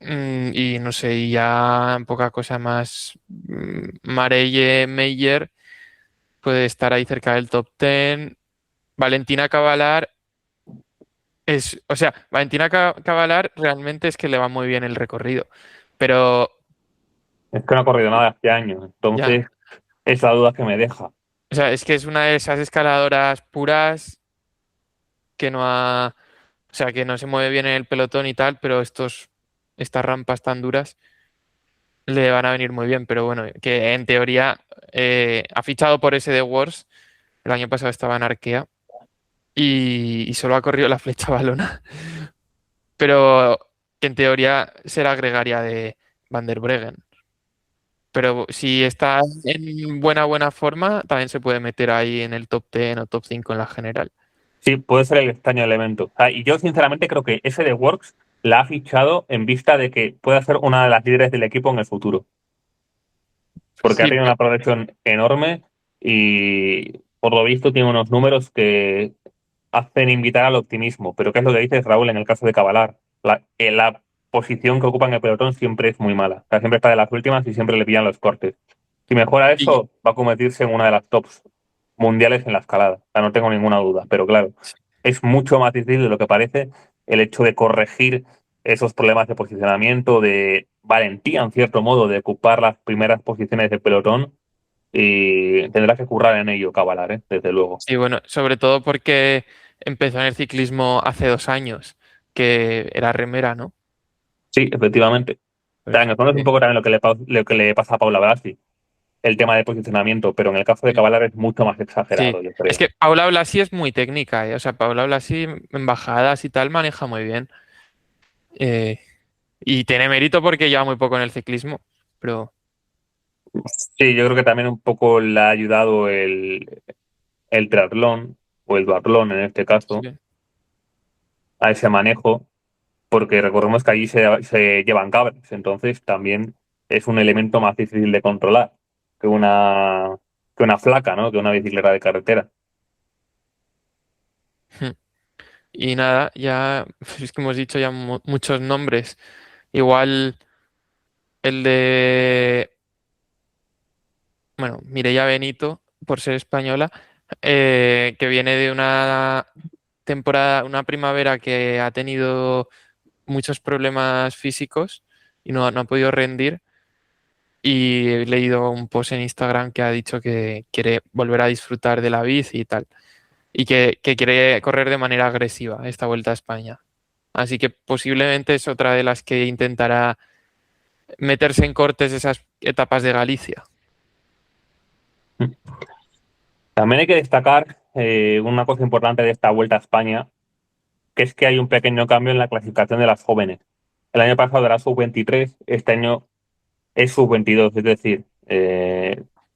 Y no sé, y ya poca cosa más. Marelle Meyer puede estar ahí cerca del top 10. Valentina Cavalar o sea, Valentina Cavalar realmente es que le va muy bien el recorrido, pero Es que no ha corrido nada este año. ya, Entonces, es la duda que me deja. o sea, es que es una de esas escaladoras puras que o sea, que no se mueve bien en el pelotón y tal, pero estas rampas tan duras le van a venir muy bien, pero bueno, que en teoría ha fichado por ese de Wars, el año pasado estaba en Arkea y solo ha corrido la flecha balona, pero que en teoría será gregaria de Van der Breggen. Pero si está en buena forma, también se puede meter ahí en el top 10 o top 5 en la general. Sí, puede ser el extraño elemento. O sea, y yo sinceramente creo que ese de Works la ha fichado en vista de que pueda ser una de las líderes del equipo en el futuro. Porque ha Sí, tenido una progresión enorme y por lo visto tiene unos números que hacen invitar al optimismo. Pero ¿qué es lo que dices, Raúl, en el caso de Cavalar? La posición que ocupa en el pelotón siempre es muy mala. O sea, siempre está de las últimas y siempre le pillan los cortes. Si mejora y, eso, va a convertirse en una de las tops mundiales en la escalada. O sea, no tengo ninguna duda. Pero claro, es mucho más difícil de lo que parece el hecho de corregir esos problemas de posicionamiento, de valentía, en cierto modo, de ocupar las primeras posiciones del pelotón. Y tendrá que currar en ello, Cavalar, ¿eh? Desde luego. sí, bueno, sobre todo porque empezó en el ciclismo hace 2 años, que era remera, ¿no? Sí, efectivamente. O sea, Pues, en el fondo es un poco también lo que le pasa a Paula Blasi, el tema de posicionamiento, pero en el caso de sí. Cavalar es mucho más Sí, exagerado, yo es creo. que Paula Blasi es muy técnica, ¿eh? O sea, Paula Blasi en bajadas y tal maneja muy bien. Eh, y tiene mérito porque lleva muy poco en el ciclismo, pero Sí, yo creo que también un poco le ha ayudado el triatlón, o el duatlón en este caso, sí. a ese manejo, porque recordemos que allí se llevan cables, entonces también es un elemento más difícil de controlar que que una flaca, ¿no? Que una bicicleta de carretera. Y nada, ya es que hemos dicho ya muchos nombres. Igual el de, bueno, Mireia Benito, por ser española, que viene de una temporada, una primavera que ha tenido muchos problemas físicos y no ha podido rendir. Y he leído un post en Instagram que ha dicho que quiere volver a disfrutar de la bici y tal. Y que quiere correr de manera agresiva esta vuelta a España. Así que posiblemente es otra de las que intentará meterse en cortes de esas etapas de Galicia. También hay que destacar una cosa importante de esta Vuelta a España, que es que hay un pequeño cambio en la clasificación de las jóvenes. El año pasado era sub-23, este año es sub-22, es decir,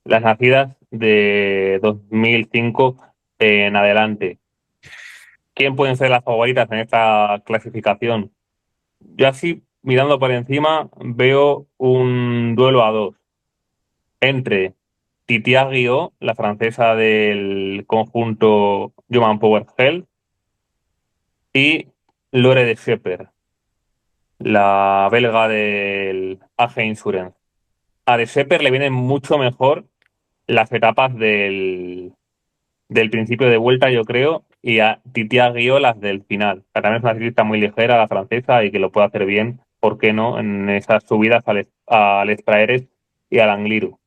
las nacidas de 2005 en adelante. ¿Quién pueden ser las favoritas en esta clasificación? Yo así, mirando por encima, veo un duelo a dos entre Titia Guiot, la francesa del conjunto Human Power Health, y Lore de Shepherd, la belga del AG Insurance. A De Shepherd le vienen mucho mejor las etapas del principio de vuelta, yo creo, y a Titia Guiot las del final. O sea, también es una ciclista muy ligera, la francesa, y que lo puede hacer bien, ¿por qué no?, en esas subidas al Espraeres y al Angliru.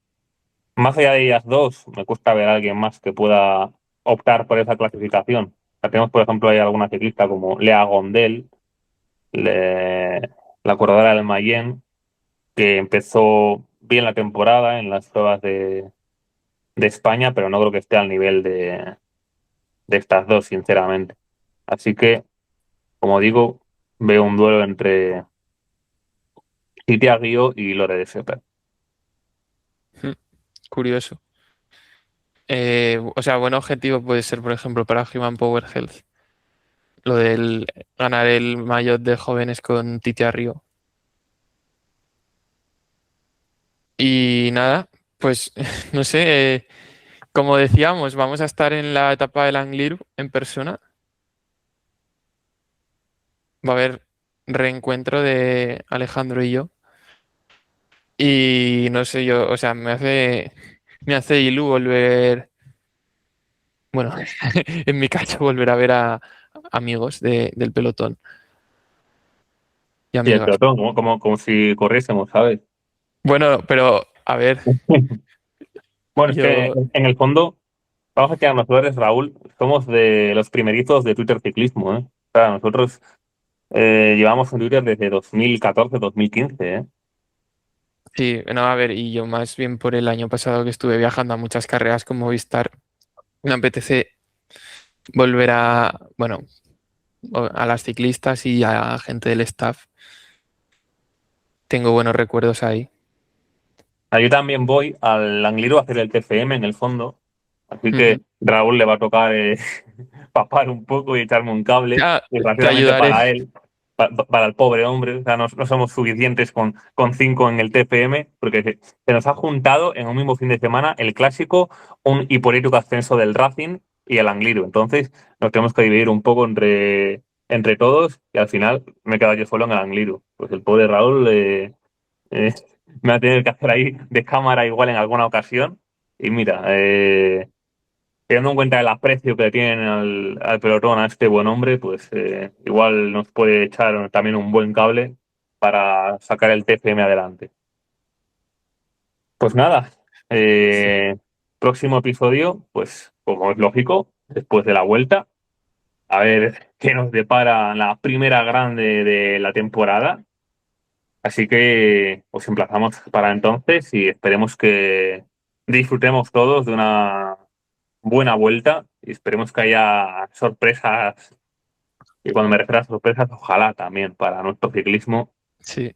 Más allá de ellas dos, me cuesta ver a alguien más que pueda optar por esa clasificación. O sea, tenemos, por ejemplo, hay alguna ciclista como Lea Gondel, la corredora del Mayenne, que empezó bien la temporada en las pruebas de España, pero no creo que esté al nivel de estas dos, sinceramente. Así que, como digo, veo un duelo entre Titia Guiot y Lore de Seper. Curioso. O sea, buen objetivo puede ser, por ejemplo, para Human Power Health, lo del ganar el maillot de jóvenes con Titia Río. Y nada, pues no sé, como decíamos, vamos a estar en la etapa del Angliru en persona. Va a haber reencuentro de Alejandro y yo. Y no sé yo, o sea, me hace ilu volver, bueno, en mi caso volver a ver a amigos del pelotón y Y el amigas. pelotón, como si corriésemos, ¿sabes? Bueno, pero a ver, Bueno, es que yo, en el fondo, vamos a quedarnos flores, Raúl, somos de los primerizos de Twitter ciclismo, ¿eh? O sea, nosotros llevamos en Twitter desde 2014, 2015, ¿eh? Sí, no, a ver, y yo más bien por el año pasado que estuve viajando a muchas carreras con Movistar, me apetece volver a, bueno, a las ciclistas y a gente del staff. Tengo buenos recuerdos ahí. Yo también voy al Angliru a hacer el TFM en el fondo, así Ujú. que Raúl le va a tocar papar un poco y echarme un cable, Ya, te desgraciadamente ayudaré. para él, para el pobre hombre, o sea, no somos suficientes con cinco en el TFM, porque se nos ha juntado en un mismo fin de semana el clásico, un hipotético ascenso del Racing y el Angliru, entonces nos tenemos que dividir un poco entre todos y al final me he quedado yo solo en el Angliru, pues el pobre Raúl... eh, me va a tener que hacer ahí de cámara igual en alguna ocasión. Y mira, teniendo en cuenta el aprecio que le tienen al pelotón a este buen hombre, pues igual nos puede echar también un buen cable para sacar el TCM adelante. Pues nada, Sí. próximo episodio, pues como es lógico, después de la vuelta, a ver qué nos depara la primera grande de la temporada. Así que os emplazamos para entonces y esperemos que disfrutemos todos de una buena vuelta y esperemos que haya sorpresas. Y cuando me refiero a sorpresas, ojalá también para nuestro ciclismo, Sí.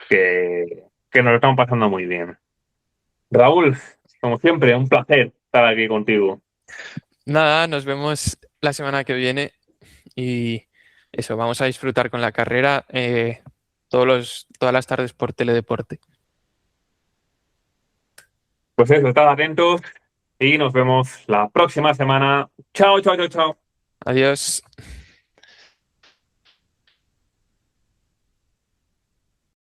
que nos lo estamos pasando muy bien. Raúl, como siempre, un placer estar aquí contigo. Nada, nos vemos la semana que viene y eso, vamos a disfrutar con la carrera todas las tardes por Teledeporte. Pues eso, estad atentos y nos vemos la próxima semana. Chao, chao, chao, chao. Adiós.